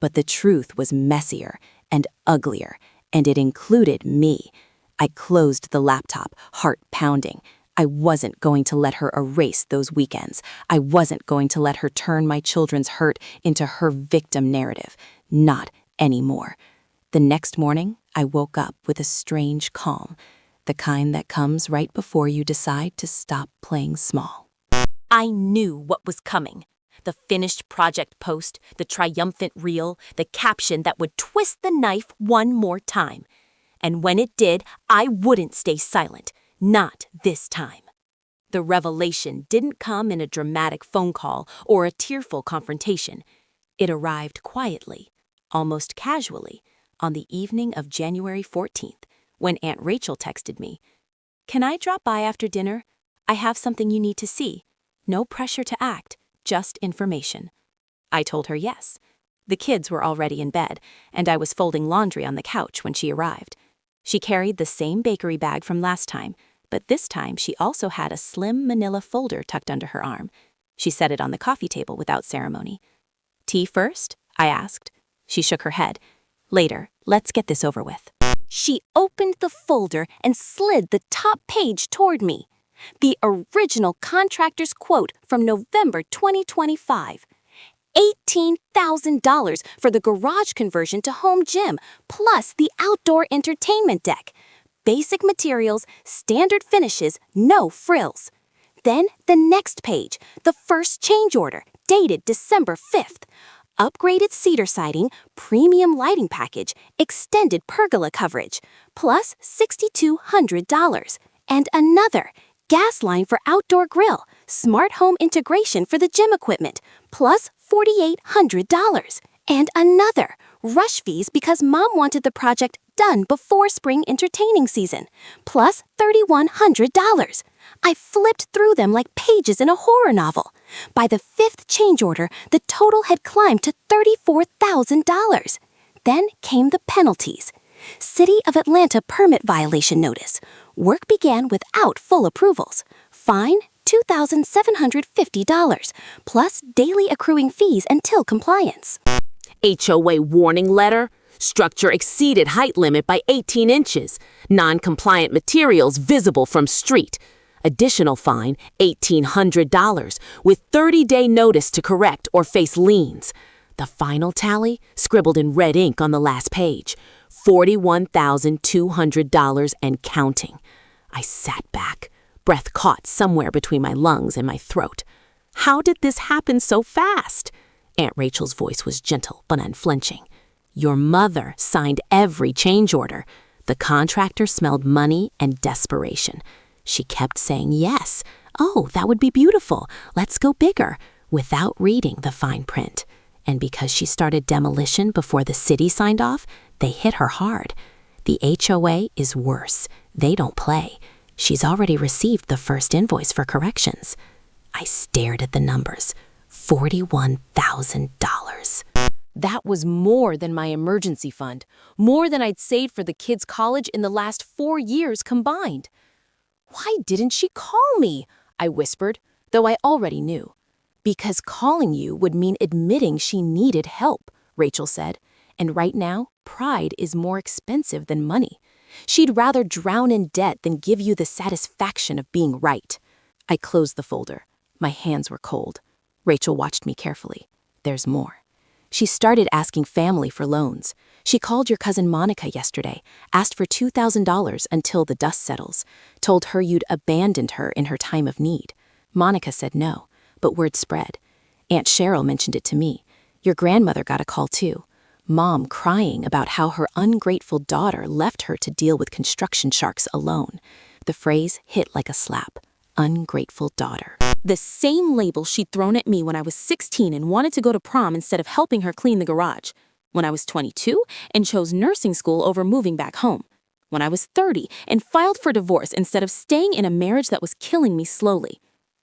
But the truth was messier and uglier, and it included me. I closed the laptop, heart pounding. I wasn't going to let her erase those weekends. I wasn't going to let her turn my children's hurt into her victim narrative. Not anymore. The next morning, I woke up with a strange calm, the kind that comes right before you decide to stop playing small. I knew what was coming. The finished project post, the triumphant reel, the caption that would twist the knife one more time. And when it did, I wouldn't stay silent. Not this time. The revelation didn't come in a dramatic phone call or a tearful confrontation. It arrived quietly, almost casually, on the evening of January 14th, when Aunt Rachel texted me, "Can I drop by after dinner? I have something you need to see. No pressure to act, just information. I told her yes. The kids were already in bed, and I was folding laundry on the couch when she arrived. She carried the same bakery bag from last time, but this time she also had a slim manila folder tucked under her arm. She set it on the coffee table without ceremony. "Tea first?" I asked. She shook her head. "Later, let's get this over with." She opened the folder and slid the top page toward me. The original contractor's quote from November 2025. $18,000 for the garage conversion to home gym, plus the outdoor entertainment deck. Basic materials, standard finishes, no frills. Then the next page, the first change order, dated December 5th. Upgraded cedar siding, premium lighting package, extended pergola coverage, plus $6,200. And another, gas line for outdoor grill, smart home integration for the gym equipment, plus $4,800. And another, rush fees because mom wanted the project done before spring entertaining season, plus $3,100. I flipped through them like pages in a horror novel. By the fifth change order, the total had climbed to $34,000. Then came the penalties. City of Atlanta permit violation notice. Work began without full approvals. Fine, $2,750, plus daily accruing fees until compliance. HOA warning letter. Structure exceeded height limit by 18 inches. Non-compliant materials visible from street. Additional fine, $1,800, with 30-day notice to correct or face liens. The final tally, scribbled in red ink on the last page, $41,200 and counting. I sat back, breath caught somewhere between my lungs and my throat. How did this happen so fast? Aunt Rachel's voice was gentle but unflinching. Your mother signed every change order. The contractor smelled money and desperation. She kept saying yes. Oh, that would be beautiful. Let's go bigger, without reading the fine print. And because she started demolition before the city signed off, they hit her hard. The HOA is worse. They don't play. She's already received the first invoice for corrections. I stared at the numbers. $41,000. That was more than my emergency fund, more than I'd saved for the kids' college in the last 4 years combined. "Why didn't she call me?" I whispered, though I already knew. "Because calling you would mean admitting she needed help," Rachel said. "And right now, pride is more expensive than money. She'd rather drown in debt than give you the satisfaction of being right." I closed the folder. My hands were cold. Rachel watched me carefully. "There's more. She started asking family for loans. She called your cousin Monica yesterday, asked for $2,000 until the dust settles, told her you'd abandoned her in her time of need. Monica said no, but word spread. Aunt Cheryl mentioned it to me. Your grandmother got a call too. Mom crying about how her ungrateful daughter left her to deal with construction sharks alone. The phrase hit like a slap. Ungrateful daughter. The same label she'd thrown at me when I was 16 and wanted to go to prom instead of helping her clean the garage. When I was 22 and chose nursing school over moving back home. When I was 30 and filed for divorce instead of staying in a marriage that was killing me slowly.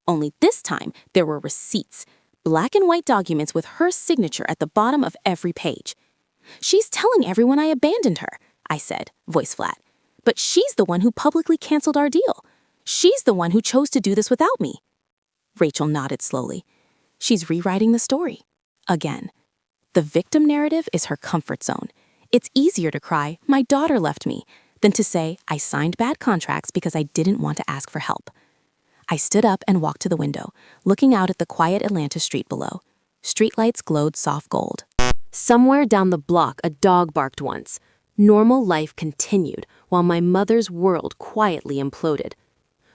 Only this time, there were receipts. Black and white documents with her signature at the bottom of every page. "She's telling everyone I abandoned her," I said, voice flat. "But she's the one who publicly canceled our deal. She's the one who chose to do this without me." Rachel nodded slowly. She's rewriting the story. Again. The victim narrative is her comfort zone. It's easier to cry, "My daughter left me," than to say, "I signed bad contracts because I didn't want to ask for help." I stood up and walked to the window, looking out at the quiet Atlanta street below. Streetlights glowed soft gold. Somewhere down the block, a dog barked once. Normal life continued, while my mother's world quietly imploded.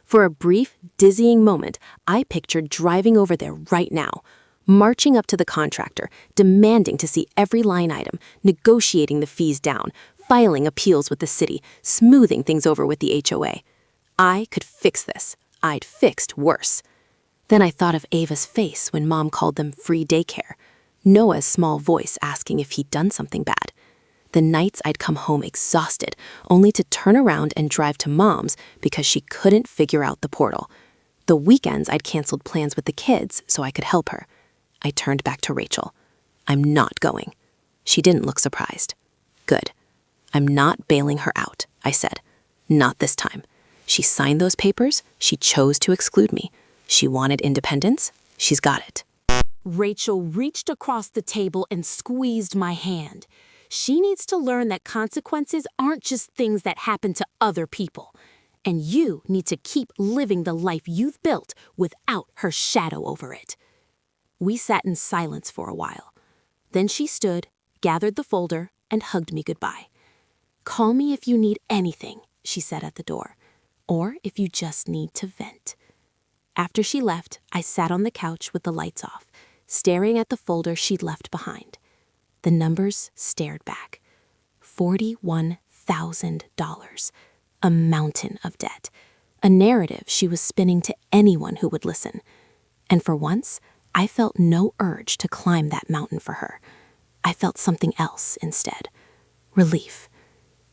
For a brief, dizzying moment, I pictured driving over there right now, marching up to the contractor, demanding to see every line item, negotiating the fees down, filing appeals with the city, smoothing things over with the HOA. I could fix this. I'd fixed worse. Then I thought of Ava's face when Mom called them free daycare, Noah's small voice asking if he'd done something bad. The nights I'd come home exhausted, only to turn around and drive to Mom's because she couldn't figure out the portal. The weekends I'd canceled plans with the kids so I could help her. I turned back to Rachel. I'm not going. She didn't look surprised. Good. I'm not bailing her out, I said. Not this time. She signed those papers. She chose to exclude me. She wanted independence. She's got it. Rachel reached across the table and squeezed my hand. She needs to learn that consequences aren't just things that happen to other people. And you need to keep living the life you've built without her shadow over it. We sat in silence for a while. Then she stood, gathered the folder, and hugged me goodbye. Call me if you need anything, she said at the door, or if you just need to vent. After she left, I sat on the couch with the lights off, staring at the folder she'd left behind. The numbers stared back. $41,000. A mountain of debt. A narrative she was spinning to anyone who would listen. And for once, I felt no urge to climb that mountain for her. I felt something else instead. Relief.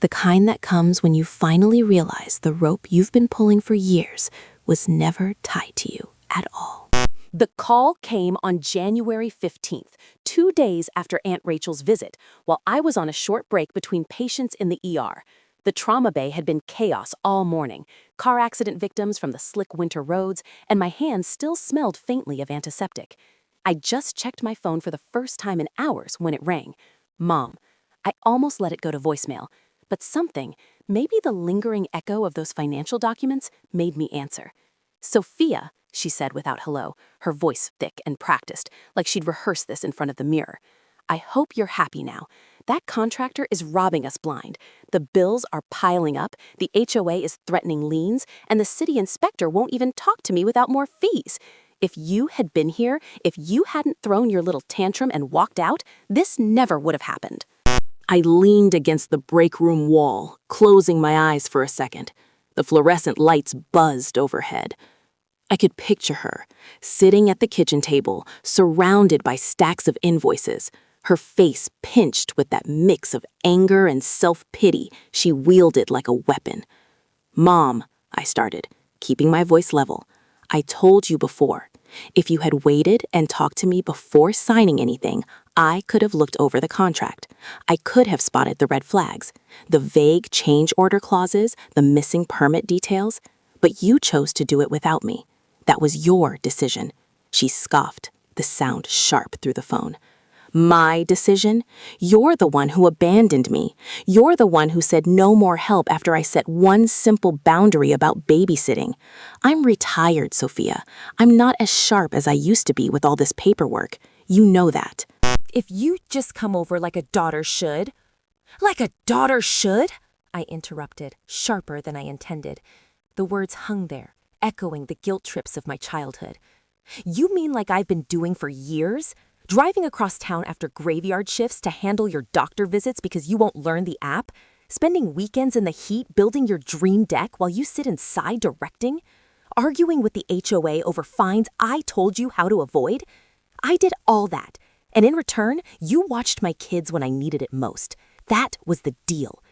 The kind that comes when you finally realize the rope you've been pulling for years was never tied to you at all. The call came on January 15th, 2 days after Aunt Rachel's visit, while I was on a short break between patients in the ER. The trauma bay had been chaos all morning, car accident victims from the slick winter roads, and my hands still smelled faintly of antiseptic. I just checked my phone for the first time in hours when it rang. Mom. I almost let it go to voicemail, but something, maybe the lingering echo of those financial documents, made me answer. Sophia, she said without hello, her voice thick and practiced, like she'd rehearsed this in front of the mirror. I hope you're happy now. That contractor is robbing us blind. The bills are piling up, the HOA is threatening liens, and the city inspector won't even talk to me without more fees. If you had been here, if you hadn't thrown your little tantrum and walked out, this never would have happened. I leaned against the break room wall, closing my eyes for a second. The fluorescent lights buzzed overhead. I could picture her, sitting at the kitchen table, surrounded by stacks of invoices, her face pinched with that mix of anger and self-pity she wielded like a weapon. Mom, I started, keeping my voice level. I told you before. If you had waited and talked to me before signing anything, I could have looked over the contract. I could have spotted the red flags, the vague change order clauses, the missing permit details. But you chose to do it without me. That was your decision. She scoffed, the sound sharp through the phone. My decision? You're the one who abandoned me. You're the one who said no more help after I set one simple boundary about babysitting. I'm retired, Sophia. I'm not as sharp as I used to be with all this paperwork. You know that. If you just come over like a daughter should. Like a daughter should? I interrupted, sharper than I intended. The words hung there, echoing the guilt trips of my childhood. You mean like I've been doing for years? Driving across town after graveyard shifts to handle your doctor visits because you won't learn the app? Spending weekends in the heat building your dream deck while you sit inside directing? Arguing with the HOA over fines I told you how to avoid? I did all that, and in return, you watched my kids when I needed it most. That was the deal.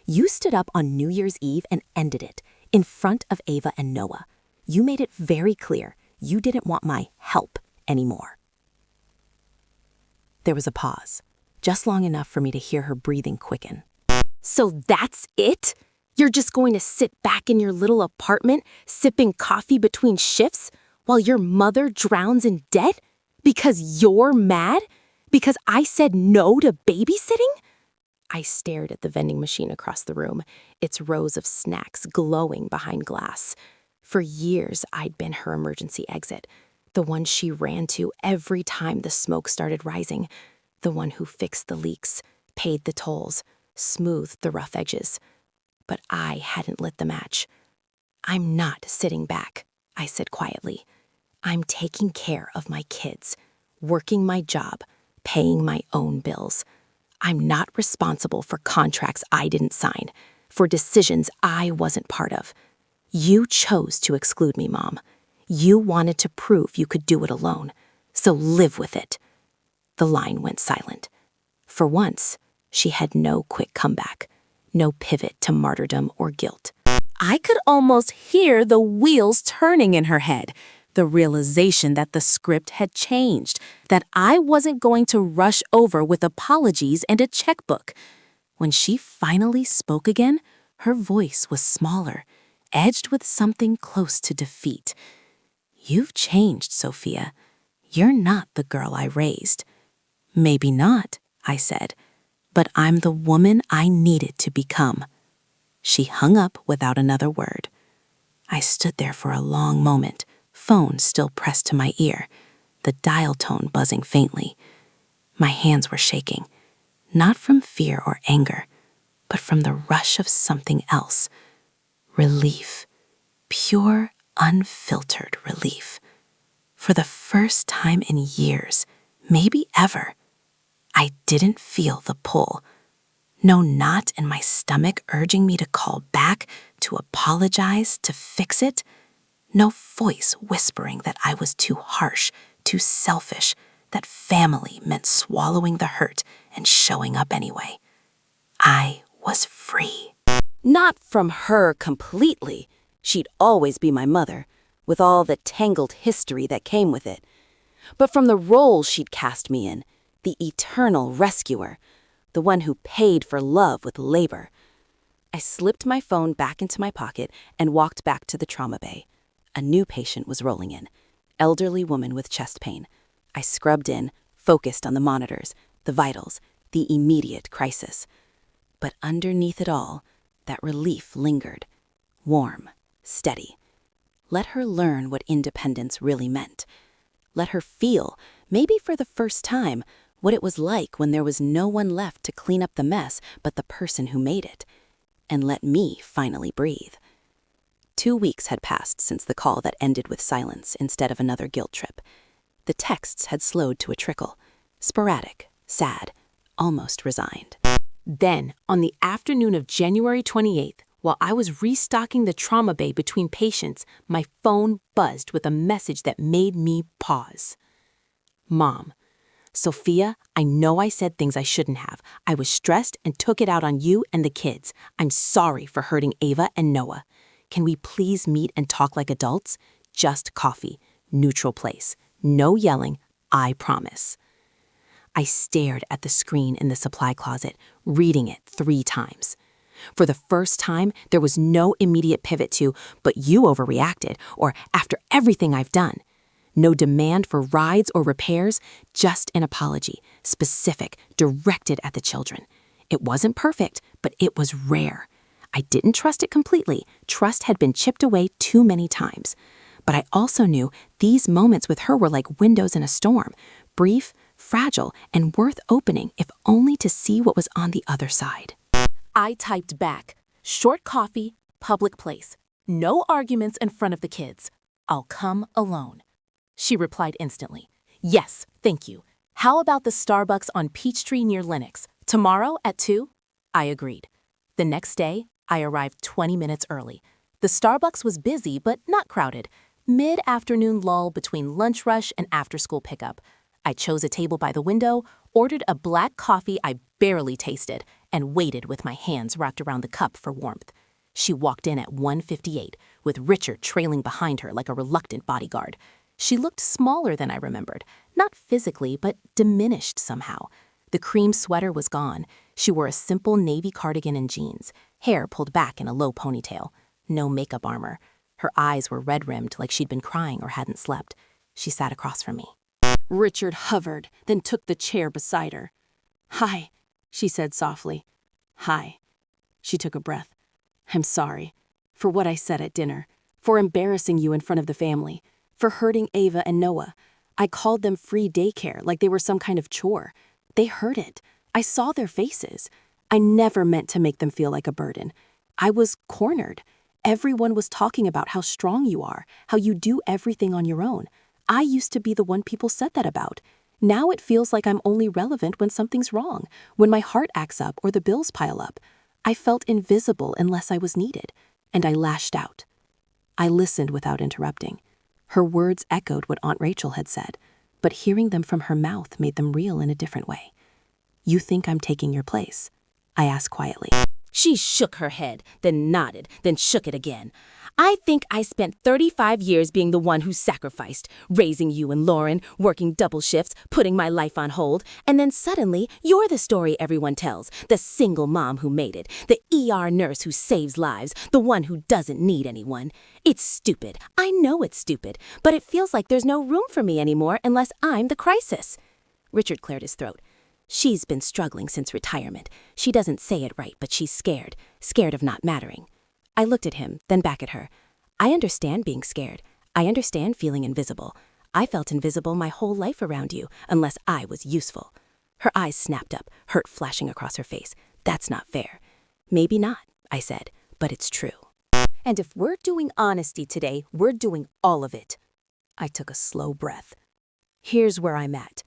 You stood up on New Year's Eve and ended it, in front of Ava and Noah. You made it very clear you didn't want my help anymore. There was a pause, just long enough for me to hear her breathing quicken. So that's it? You're just going to sit back in your little apartment, sipping coffee between shifts, while your mother drowns in debt? Because you're mad? Because I said no to babysitting? I stared at the vending machine across the room, its rows of snacks glowing behind glass. For years, I'd been her emergency exit, the one she ran to every time the smoke started rising, the one who fixed the leaks, paid the tolls, smoothed the rough edges. But I hadn't lit the match. I'm not sitting back, I said quietly. I'm taking care of my kids, working my job, paying my own bills. I'm not responsible for contracts I didn't sign, for decisions I wasn't part of. You chose to exclude me, Mom. You wanted to prove you could do it alone, so live with it. The line went silent. For once, she had no quick comeback, no pivot to martyrdom or guilt. I could almost hear the wheels turning in her head. the realization that the script had changed, that I wasn't going to rush over with apologies and a checkbook. When she finally spoke again, her voice was smaller, edged with something close to defeat. "You've changed, Sophia. You're not the girl I raised." "Maybe not," I said, "but I'm the woman I needed to become." She hung up without another word. I stood there for a long moment, phone still pressed to my ear, the dial tone buzzing faintly. My hands were shaking, not from fear or anger, but from the rush of something else. Relief. Pure, unfiltered relief. For the first time in years, maybe ever, I didn't feel the pull. No knot in my stomach urging me to call back, to apologize, to fix it. No voice whispering that I was too harsh, too selfish, that family meant swallowing the hurt and showing up anyway. I was free. Not from her completely. She'd always be my mother, with all the tangled history that came with it. But from the role she'd cast me in, the eternal rescuer, the one who paid for love with labor. I slipped my phone back into my pocket and walked back to the trauma bay. A new patient was rolling in, elderly woman with chest pain. I scrubbed in, focused on the monitors, the vitals, the immediate crisis. But underneath it all, that relief lingered, warm, steady. Let her learn what independence really meant. Let her feel, maybe for the first time, what it was like when there was no one left to clean up the mess but the person who made it. And let me finally breathe. 2 weeks had passed since the call that ended with silence instead of another guilt trip. The texts had slowed to a trickle, sporadic, sad, almost resigned. Then, on the afternoon of January 28th, while I was restocking the trauma bay between patients, my phone buzzed with a message that made me pause. "Mom, Sophia, I know I said things I shouldn't have. I was stressed and took it out on you and the kids. I'm sorry for hurting Ava and Noah. Can we please meet and talk like adults? Just coffee, neutral place, no yelling, I promise." I stared at the screen in the supply closet, reading it 3 times. For the first time, there was no immediate pivot to, "but you overreacted," or "after everything I've done." No demand for rides or repairs, just an apology, specific, directed at the children. It wasn't perfect, but it was rare. I didn't trust it completely. Trust had been chipped away too many times. But I also knew these moments with her were like windows in a storm, brief, fragile, and worth opening if only to see what was on the other side. I typed back, "Short coffee, public place. No arguments in front of the kids. I'll come alone." She replied instantly, "Yes, thank you. How about the Starbucks on Peachtree near Lenox? Tomorrow at 2? I agreed. The next day, I arrived 20 minutes early. The Starbucks was busy but not crowded. Mid-afternoon lull between lunch rush and after-school pickup. I chose a table by the window, ordered a black coffee I barely tasted, and waited with my hands wrapped around the cup for warmth. She walked in at 1:58, with Richard trailing behind her like a reluctant bodyguard. She looked smaller than I remembered, not physically, but diminished somehow. The cream sweater was gone. She wore a simple navy cardigan and jeans, hair pulled back in a low ponytail. No makeup armor. Her eyes were red-rimmed like she'd been crying or hadn't slept. She sat across from me. Richard hovered, then took the chair beside her. "Hi," she said softly. "Hi." She took a breath. "I'm sorry for what I said at dinner, for embarrassing you in front of the family, for hurting Ava and Noah. I called them free daycare like they were some kind of chore. They heard it. I saw their faces. I never meant to make them feel like a burden. I was cornered. Everyone was talking about how strong you are, how you do everything on your own. I used to be the one people said that about. Now it feels like I'm only relevant when something's wrong, when my heart acts up or the bills pile up. I felt invisible unless I was needed, and I lashed out." I listened without interrupting. Her words echoed what Aunt Rachel had said, but hearing them from her mouth made them real in a different way. "You think I'm taking your place?" I asked quietly. She shook her head, then nodded, then shook it again. I think I spent 35 years being the one who sacrificed, raising you and Lauren, working double shifts, putting my life on hold, and then suddenly you're the story everyone tells, the single mom who made it, the ER nurse who saves lives, the one who doesn't need anyone. It's stupid. I know it's stupid, but it feels like there's no room for me anymore unless I'm the crisis. Richard cleared his throat. She's been struggling since retirement. She doesn't say it right, but she's scared of not mattering. I looked at him, then back at her. I understand being scared. I understand feeling invisible. I felt invisible my whole life around you, unless I was useful. Her eyes snapped up, hurt flashing across her face. That's not fair. Maybe not, I said, but it's true. And if we're doing honesty today, we're doing all of it. I took a slow breath. Here's where I'm at.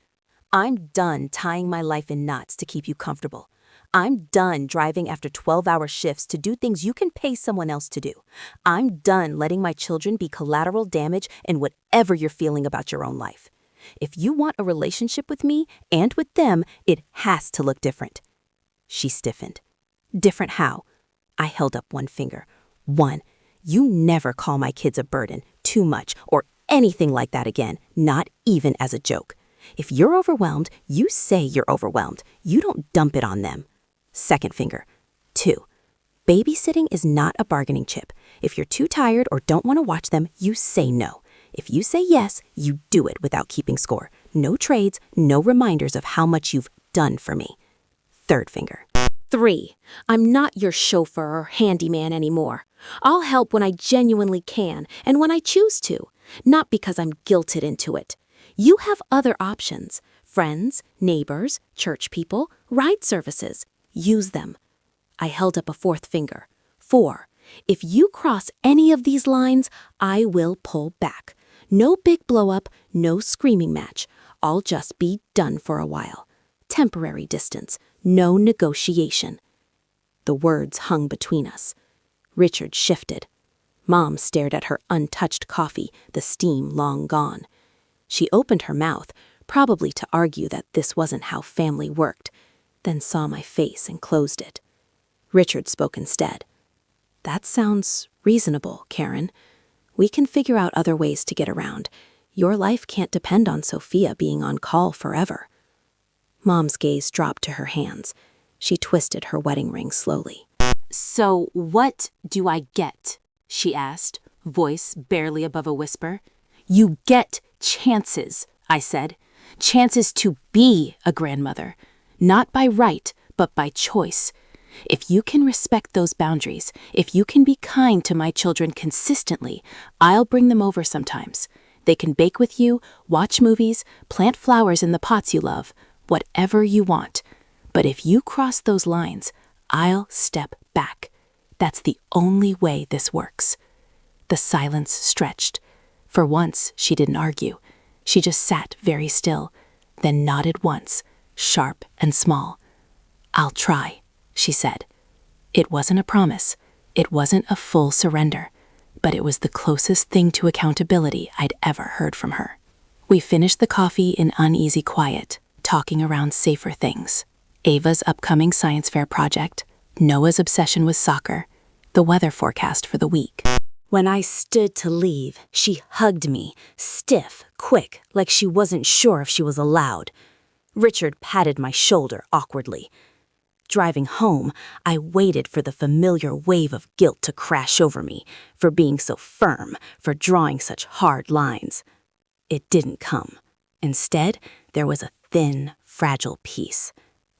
I'm done tying my life in knots to keep you comfortable. I'm done driving after 12-hour shifts to do things you can pay someone else to do. I'm done letting my children be collateral damage in whatever you're feeling about your own life. If you want a relationship with me and with them, it has to look different. She stiffened. Different how? I held up one finger. 1. You never call my kids a burden, too much, or anything like that again, not even as a joke. If you're overwhelmed, you say you're overwhelmed. You don't dump it on them. Second finger. 2. Babysitting is not a bargaining chip. If you're too tired or don't want to watch them, you say no. If you say yes, you do it without keeping score. No trades, no reminders of how much you've done for me. Third finger. 3. I'm not your chauffeur or handyman anymore. I'll help when I genuinely can and when I choose to, not because I'm guilted into it. You have other options. Friends, neighbors, church people, ride services. Use them. I held up a fourth finger. 4. If you cross any of these lines, I will pull back. No big blow-up, no screaming match. I'll just be done for a while. Temporary distance, no negotiation. The words hung between us. Richard shifted. Mom stared at her untouched coffee, the steam long gone. She opened her mouth, probably to argue that this wasn't how family worked, then saw my face and closed it. Richard spoke instead. That sounds reasonable, Karen. We can figure out other ways to get around. Your life can't depend on Sophia being on call forever. Mom's gaze dropped to her hands. She twisted her wedding ring slowly. So what do I get? She asked, voice barely above a whisper. You get chances, I said. Chances to be a grandmother. Not by right, but by choice. If you can respect those boundaries, if you can be kind to my children consistently, I'll bring them over sometimes. They can bake with you, watch movies, plant flowers in the pots you love, whatever you want. But if you cross those lines, I'll step back. That's the only way this works. The silence stretched. For once, she didn't argue. She just sat very still, then nodded once, sharp and small. I'll try, she said. It wasn't a promise. It wasn't a full surrender, but it was the closest thing to accountability I'd ever heard from her. We finished the coffee in uneasy quiet, talking around safer things. Ava's upcoming science fair project, Noah's obsession with soccer, the weather forecast for the week. When I stood to leave, she hugged me, stiff, quick, like she wasn't sure if she was allowed. Richard patted my shoulder awkwardly. Driving home, I waited for the familiar wave of guilt to crash over me, for being so firm, for drawing such hard lines. It didn't come. Instead, there was a thin, fragile peace.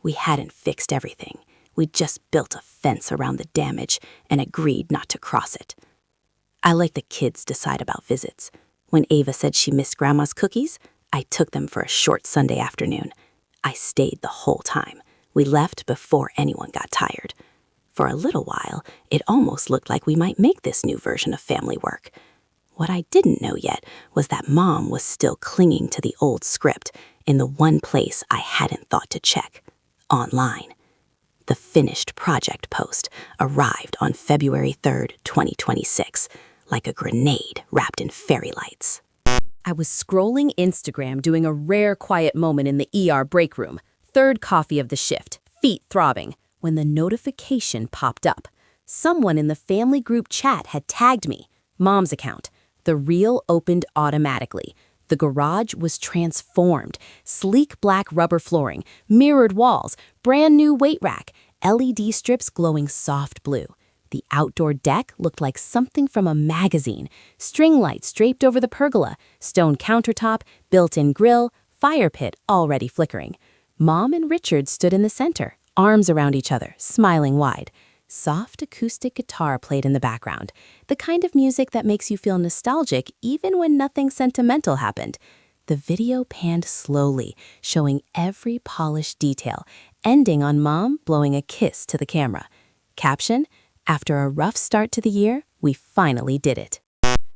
We hadn't fixed everything. We'd just built a fence around the damage and agreed not to cross it. I let the kids decide about visits. When Ava said she missed Grandma's cookies, I took them for a short Sunday afternoon. I stayed the whole time. We left before anyone got tired. For a little while, it almost looked like we might make this new version of family work. What I didn't know yet was that Mom was still clinging to the old script in the one place I hadn't thought to check, online. The finished project post arrived on February 3rd, 2026, like a grenade wrapped in fairy lights. I was scrolling Instagram doing a rare quiet moment in the ER break room, third coffee of the shift, feet throbbing, when the notification popped up. Someone in the family group chat had tagged me. Mom's account. The reel opened automatically. The garage was transformed. Sleek black rubber flooring, mirrored walls, brand new weight rack, LED strips glowing soft blue. The outdoor deck looked like something from a magazine. String lights draped over the pergola, stone countertop, built-in grill, fire pit already flickering. Mom and Richard stood in the center, arms around each other, smiling wide. Soft acoustic guitar played in the background, the kind of music that makes you feel nostalgic even when nothing sentimental happened. The video panned slowly, showing every polished detail, ending on Mom blowing a kiss to the camera. Caption: after a rough start to the year, we finally did it.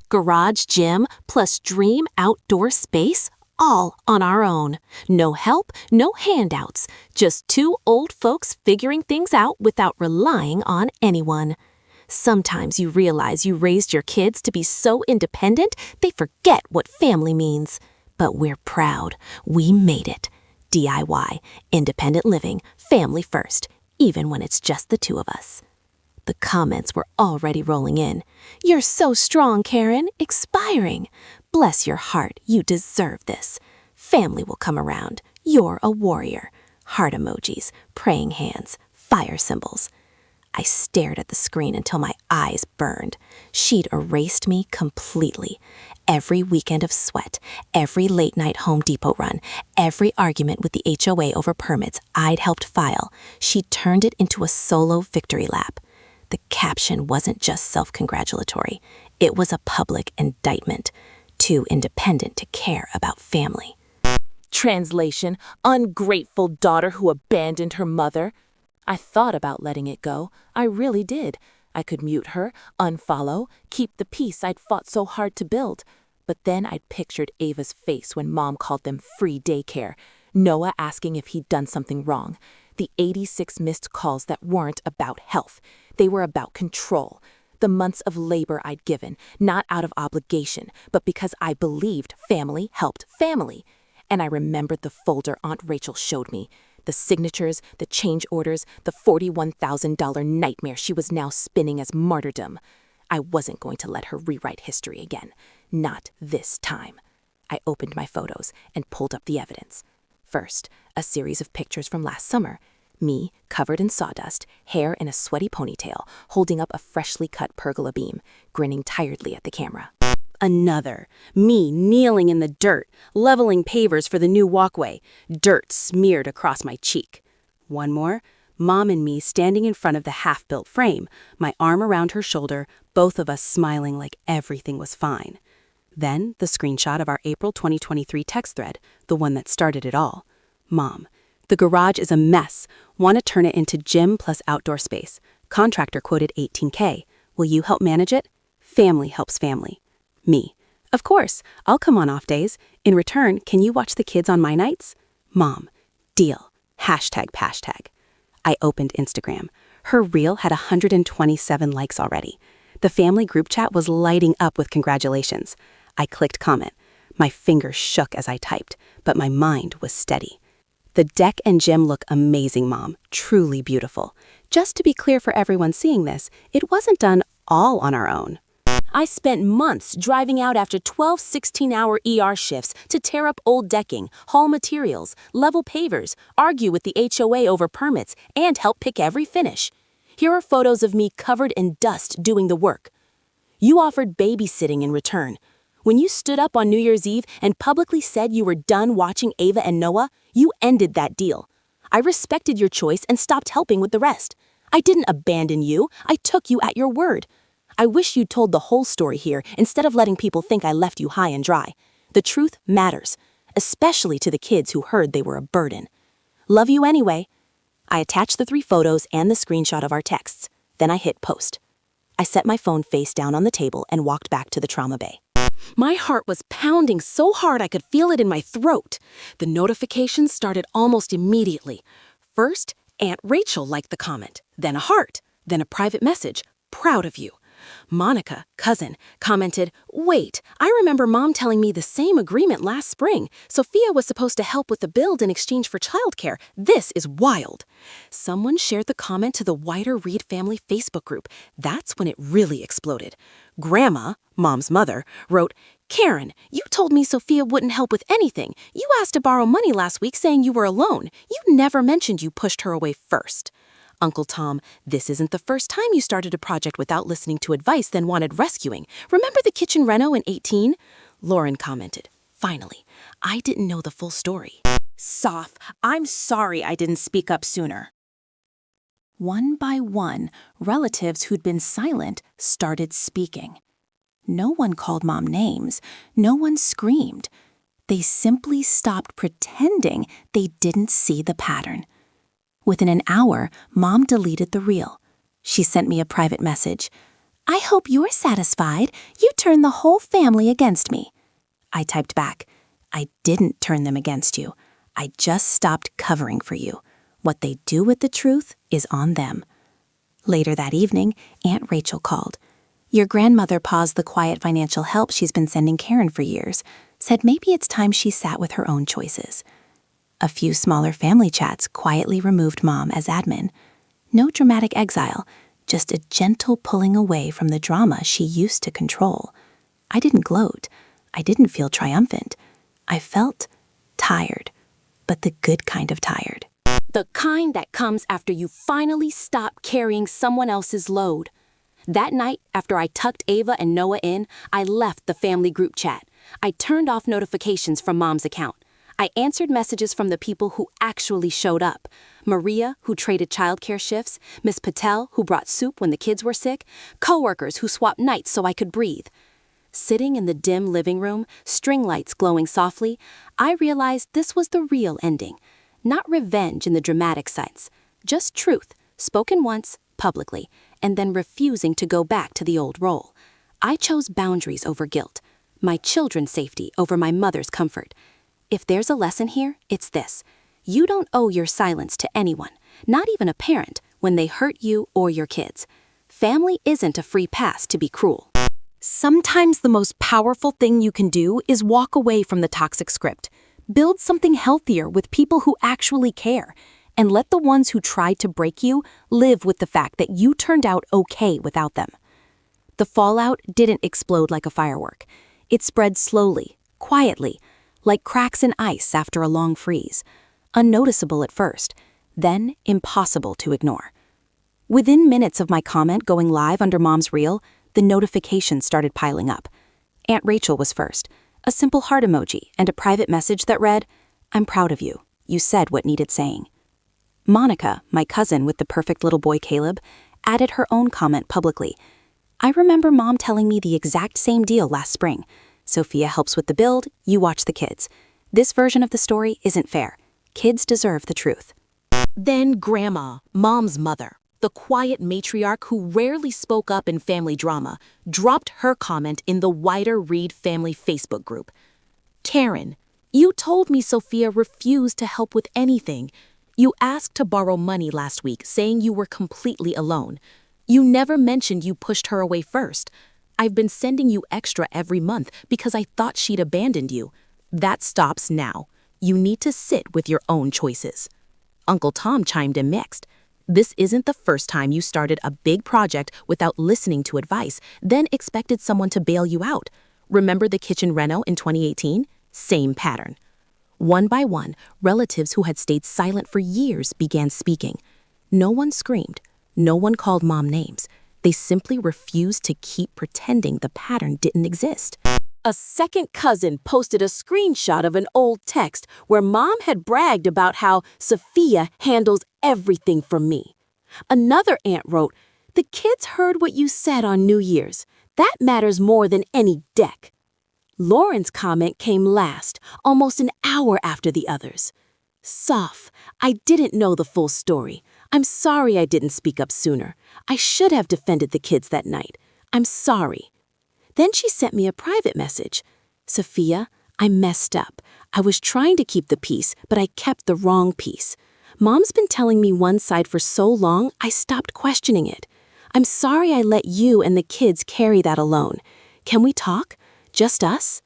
Garage gym plus dream outdoor space, all on our own. No help, no handouts, just two old folks figuring things out without relying on anyone. Sometimes you realize you raised your kids to be so independent they forget what family means. But we're proud. We made it. DIY, independent living, family first, even when it's just the two of us. The comments were already rolling in. You're so strong, Karen. Expiring. Bless your heart, you deserve this. Family will come around. You're a warrior. Heart emojis, praying hands, fire symbols. I stared at the screen until my eyes burned. She'd erased me completely. Every weekend of sweat, every late-night Home Depot run, every argument with the HOA over permits I'd helped file, she turned it into a solo victory lap. The caption wasn't just self-congratulatory. It was a public indictment. Too independent to care about family. Translation: ungrateful daughter who abandoned her mother. I thought about letting it go. I really did. I could mute her, unfollow, keep the peace I'd fought so hard to build. But then I'd pictured Ava's face when Mom called them free daycare, Noah asking if he'd done something wrong, the 86 missed calls that weren't about health. They were about control. The months of labor I'd given, not out of obligation, but because I believed family helped family. And I remembered the folder Aunt Rachel showed me. The signatures, the change orders, the $41,000 nightmare she was now spinning as martyrdom. I wasn't going to let her rewrite history again. Not this time. I opened my photos and pulled up the evidence. First, a series of pictures from last summer. Me, covered in sawdust, hair in a sweaty ponytail, holding up a freshly cut pergola beam, grinning tiredly at the camera. Another, me kneeling in the dirt, leveling pavers for the new walkway, dirt smeared across my cheek. One more, Mom and me standing in front of the half-built frame, my arm around her shoulder, both of us smiling like everything was fine. Then the screenshot of our April 2023 text thread, the one that started it all. Mom, the garage is a mess. Want to turn it into gym plus outdoor space. Contractor quoted $18K. Will you help manage it? Family helps family. Me. Of course, I'll come on off days. In return, can you watch the kids on my nights? Mom. Deal. ###. I opened Instagram. Her reel had 127 likes already. The family group chat was lighting up with congratulations. I clicked comment. My fingers shook as I typed, but my mind was steady. The deck and gym look amazing, Mom. Truly beautiful. Just to be clear for everyone seeing this, it wasn't done all on our own. I spent months driving out after 12 16-hour ER shifts to tear up old decking, haul materials, level pavers, argue with the HOA over permits, and help pick every finish. Here are photos of me covered in dust doing the work. You offered babysitting in return. When you stood up on New Year's Eve and publicly said you were done watching Ava and Noah, you ended that deal. I respected your choice and stopped helping with the rest. I didn't abandon you. I took you at your word. I wish you'd told the whole story here instead of letting people think I left you high and dry. The truth matters, especially to the kids who heard they were a burden. Love you anyway. I attached the 3 photos and the screenshot of our texts. Then I hit post. I set my phone face down on the table and walked back to the trauma bay. My heart was pounding so hard I could feel it in my throat. The notifications started almost immediately. First, Aunt Rachel liked the comment, then a heart, then a private message, proud of you. Monica, cousin, commented, "Wait, I remember Mom telling me the same agreement last spring. Sophia was supposed to help with the build in exchange for childcare. This is wild." Someone shared the comment to the wider Reed family Facebook group. That's when it really exploded. Grandma, Mom's mother, wrote, "Karen, you told me Sophia wouldn't help with anything. You asked to borrow money last week saying you were alone. You never mentioned you pushed her away first." Uncle Tom, "This isn't the first time you started a project without listening to advice then wanted rescuing. Remember the kitchen reno in 18? Lauren commented, "Finally, I didn't know the full story." Soph, I'm sorry I didn't speak up sooner. One by one, relatives who'd been silent started speaking. No one called Mom names. No one screamed. They simply stopped pretending they didn't see the pattern. Within an hour, Mom deleted the reel. She sent me a private message. "I hope you're satisfied. You turned the whole family against me." I typed back, "I didn't turn them against you. I just stopped covering for you. What they do with the truth is on them." Later that evening, Aunt Rachel called. "Your grandmother paused the quiet financial help she's been sending Karen for years, said maybe it's time she sat with her own choices." A few smaller family chats quietly removed Mom as admin. No dramatic exile, just a gentle pulling away from the drama she used to control. I didn't gloat. I didn't feel triumphant. I felt tired, but the good kind of tired. The kind that comes after you finally stop carrying someone else's load. That night, after I tucked Ava and Noah in, I left the family group chat. I turned off notifications from Mom's account. I answered messages from the people who actually showed up. Maria, who traded childcare shifts, Miss Patel, who brought soup when the kids were sick, coworkers who swapped nights so I could breathe. Sitting in the dim living room, string lights glowing softly, I realized this was the real ending. Not revenge in the dramatic sense, just truth, spoken once, publicly, and then refusing to go back to the old role. I chose boundaries over guilt, my children's safety over my mother's comfort. If there's a lesson here, it's this. You don't owe your silence to anyone, not even a parent, when they hurt you or your kids. Family isn't a free pass to be cruel. Sometimes the most powerful thing you can do is walk away from the toxic script. Build something healthier with people who actually care, and let the ones who tried to break you live with the fact that you turned out okay without them. The fallout didn't explode like a firework. It spread slowly, quietly, like cracks in ice after a long freeze. Unnoticeable at first, then impossible to ignore. Within minutes of my comment going live under Mom's reel, the notifications started piling up. Aunt Rachel was first, a simple heart emoji and a private message that read, "I'm proud of you. You said what needed saying." Monica, my cousin with the perfect little boy Caleb, added her own comment publicly. "I remember Mom telling me the exact same deal last spring. Sophia helps with the build, you watch the kids. This version of the story isn't fair. Kids deserve the truth." Then Grandma, Mom's mother, the quiet matriarch who rarely spoke up in family drama, dropped her comment in the wider Reed family Facebook group. "Karen, you told me Sophia refused to help with anything. You asked to borrow money last week, saying you were completely alone. You never mentioned you pushed her away first. I've been sending you extra every month because I thought she'd abandoned you. That stops now. You need to sit with your own choices." Uncle Tom chimed in mixed. "This isn't the first time you started a big project without listening to advice, then expected someone to bail you out. Remember the kitchen reno in 2018? Same pattern." One by one, relatives who had stayed silent for years began speaking. No one screamed. No one called Mom names. They simply refused to keep pretending the pattern didn't exist. A second cousin posted a screenshot of an old text where Mom had bragged about how Sophia handles everything for me. Another aunt wrote, "The kids heard what you said on New Year's. That matters more than any deck." Lauren's comment came last, almost an hour after the others. "Soph, I didn't know the full story. I'm sorry I didn't speak up sooner. I should have defended the kids that night. I'm sorry." Then she sent me a private message. "Sophia, I messed up. I was trying to keep the peace, but I kept the wrong piece. Mom's been telling me one side for so long, I stopped questioning it. I'm sorry I let you and the kids carry that alone. Can we talk? Just us?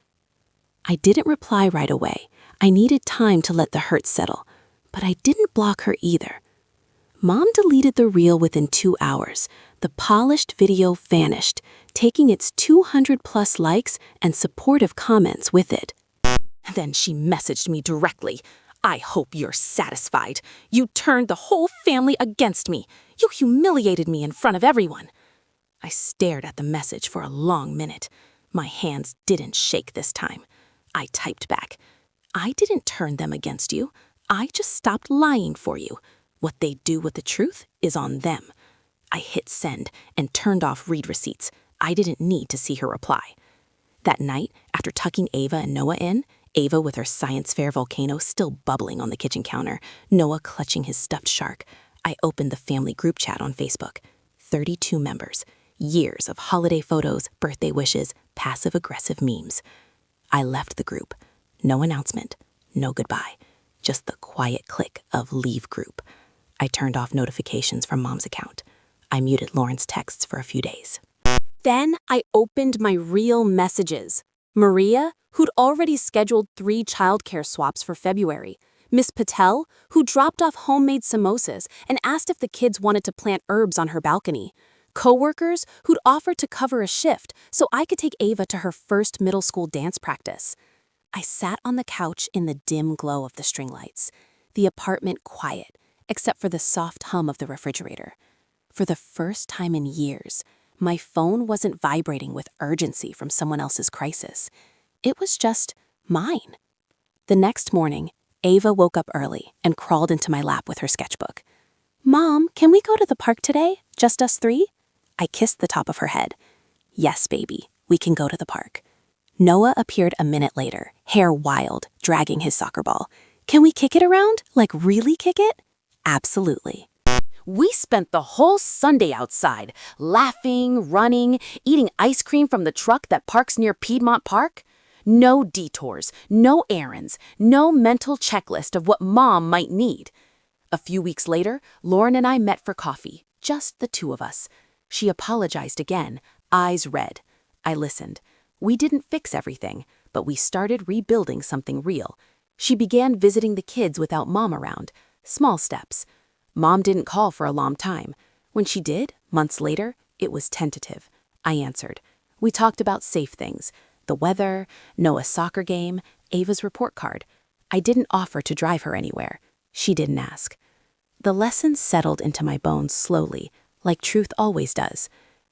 I didn't reply right away. I needed time to let the hurt settle, but I didn't block her either. Mom deleted the reel within 2 hours. The polished video vanished, taking its 200+ likes and supportive comments with it. Then she messaged me directly. I hope you're satisfied. You turned the whole family against me. You humiliated me in front of everyone. I stared at the message for a long minute. My hands didn't shake this time. I typed back, I didn't turn them against you. I just stopped lying for you. What they do with the truth is on them. I hit send and turned off read receipts. I didn't need to see her reply. That night, after tucking Ava and Noah in, Ava with her science fair volcano still bubbling on the kitchen counter, Noah clutching his stuffed shark, I opened the family group chat on Facebook. 32 members, years of holiday photos, birthday wishes, passive-aggressive memes. I left the group. No announcement, no goodbye, just the quiet click of leave group. I turned off notifications from Mom's account. I muted Lauren's texts for a few days. Then I opened my real messages. Maria, who'd already scheduled 3 childcare swaps for February. Miss Patel, who dropped off homemade samosas and asked if the kids wanted to plant herbs on her balcony. Coworkers who'd offered to cover a shift so I could take Ava to her first middle school dance practice. I sat on the couch in the dim glow of the string lights. The apartment quiet, except for the soft hum of the refrigerator. For the first time in years, my phone wasn't vibrating with urgency from someone else's crisis. It was just mine. The next morning, Ava woke up early and crawled into my lap with her sketchbook. Mom, can we go to the park today? Just us 3? I kissed the top of her head. Yes, baby, we can go to the park. Noah appeared a minute later, hair wild, dragging his soccer ball. Can we kick it around? Like really kick it? Absolutely. We spent the whole Sunday outside, laughing, running, eating ice cream from the truck that parks near Piedmont Park. No detours, no errands, no mental checklist of what Mom might need. A few weeks later, Lauren and I met for coffee, just the 2 of us. She apologized again, eyes red. I listened. We didn't fix everything, but we started rebuilding something real. She began visiting the kids without Mom around. Small steps. Mom didn't call for a long time. When she did, months later, it was tentative. I answered. We talked about safe things. The weather, Noah's soccer game, Ava's report card. I didn't offer to drive her anywhere. She didn't ask. The lessons settled into my bones slowly, like truth always does.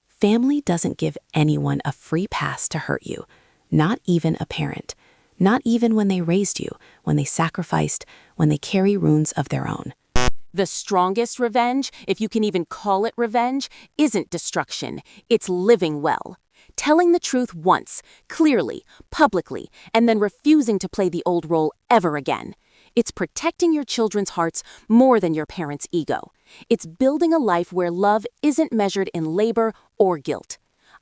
Family doesn't give anyone a free pass to hurt you, not even a parent. Not even when they raised you, when they sacrificed, when they carry wounds of their own. The strongest revenge, if you can even call it revenge, isn't destruction. It's living well. Telling the truth once, clearly, publicly, and then refusing to play the old role ever again. It's protecting your children's hearts more than your parents' ego. It's building a life where love isn't measured in labor or guilt.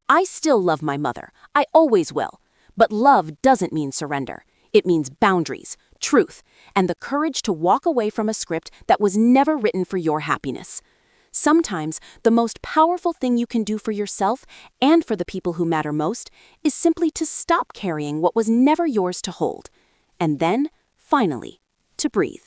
I still love my mother. I always will. But love doesn't mean surrender. It means boundaries, truth, and the courage to walk away from a script that was never written for your happiness. Sometimes, the most powerful thing you can do for yourself and for the people who matter most is simply to stop carrying what was never yours to hold. And then, finally, to breathe.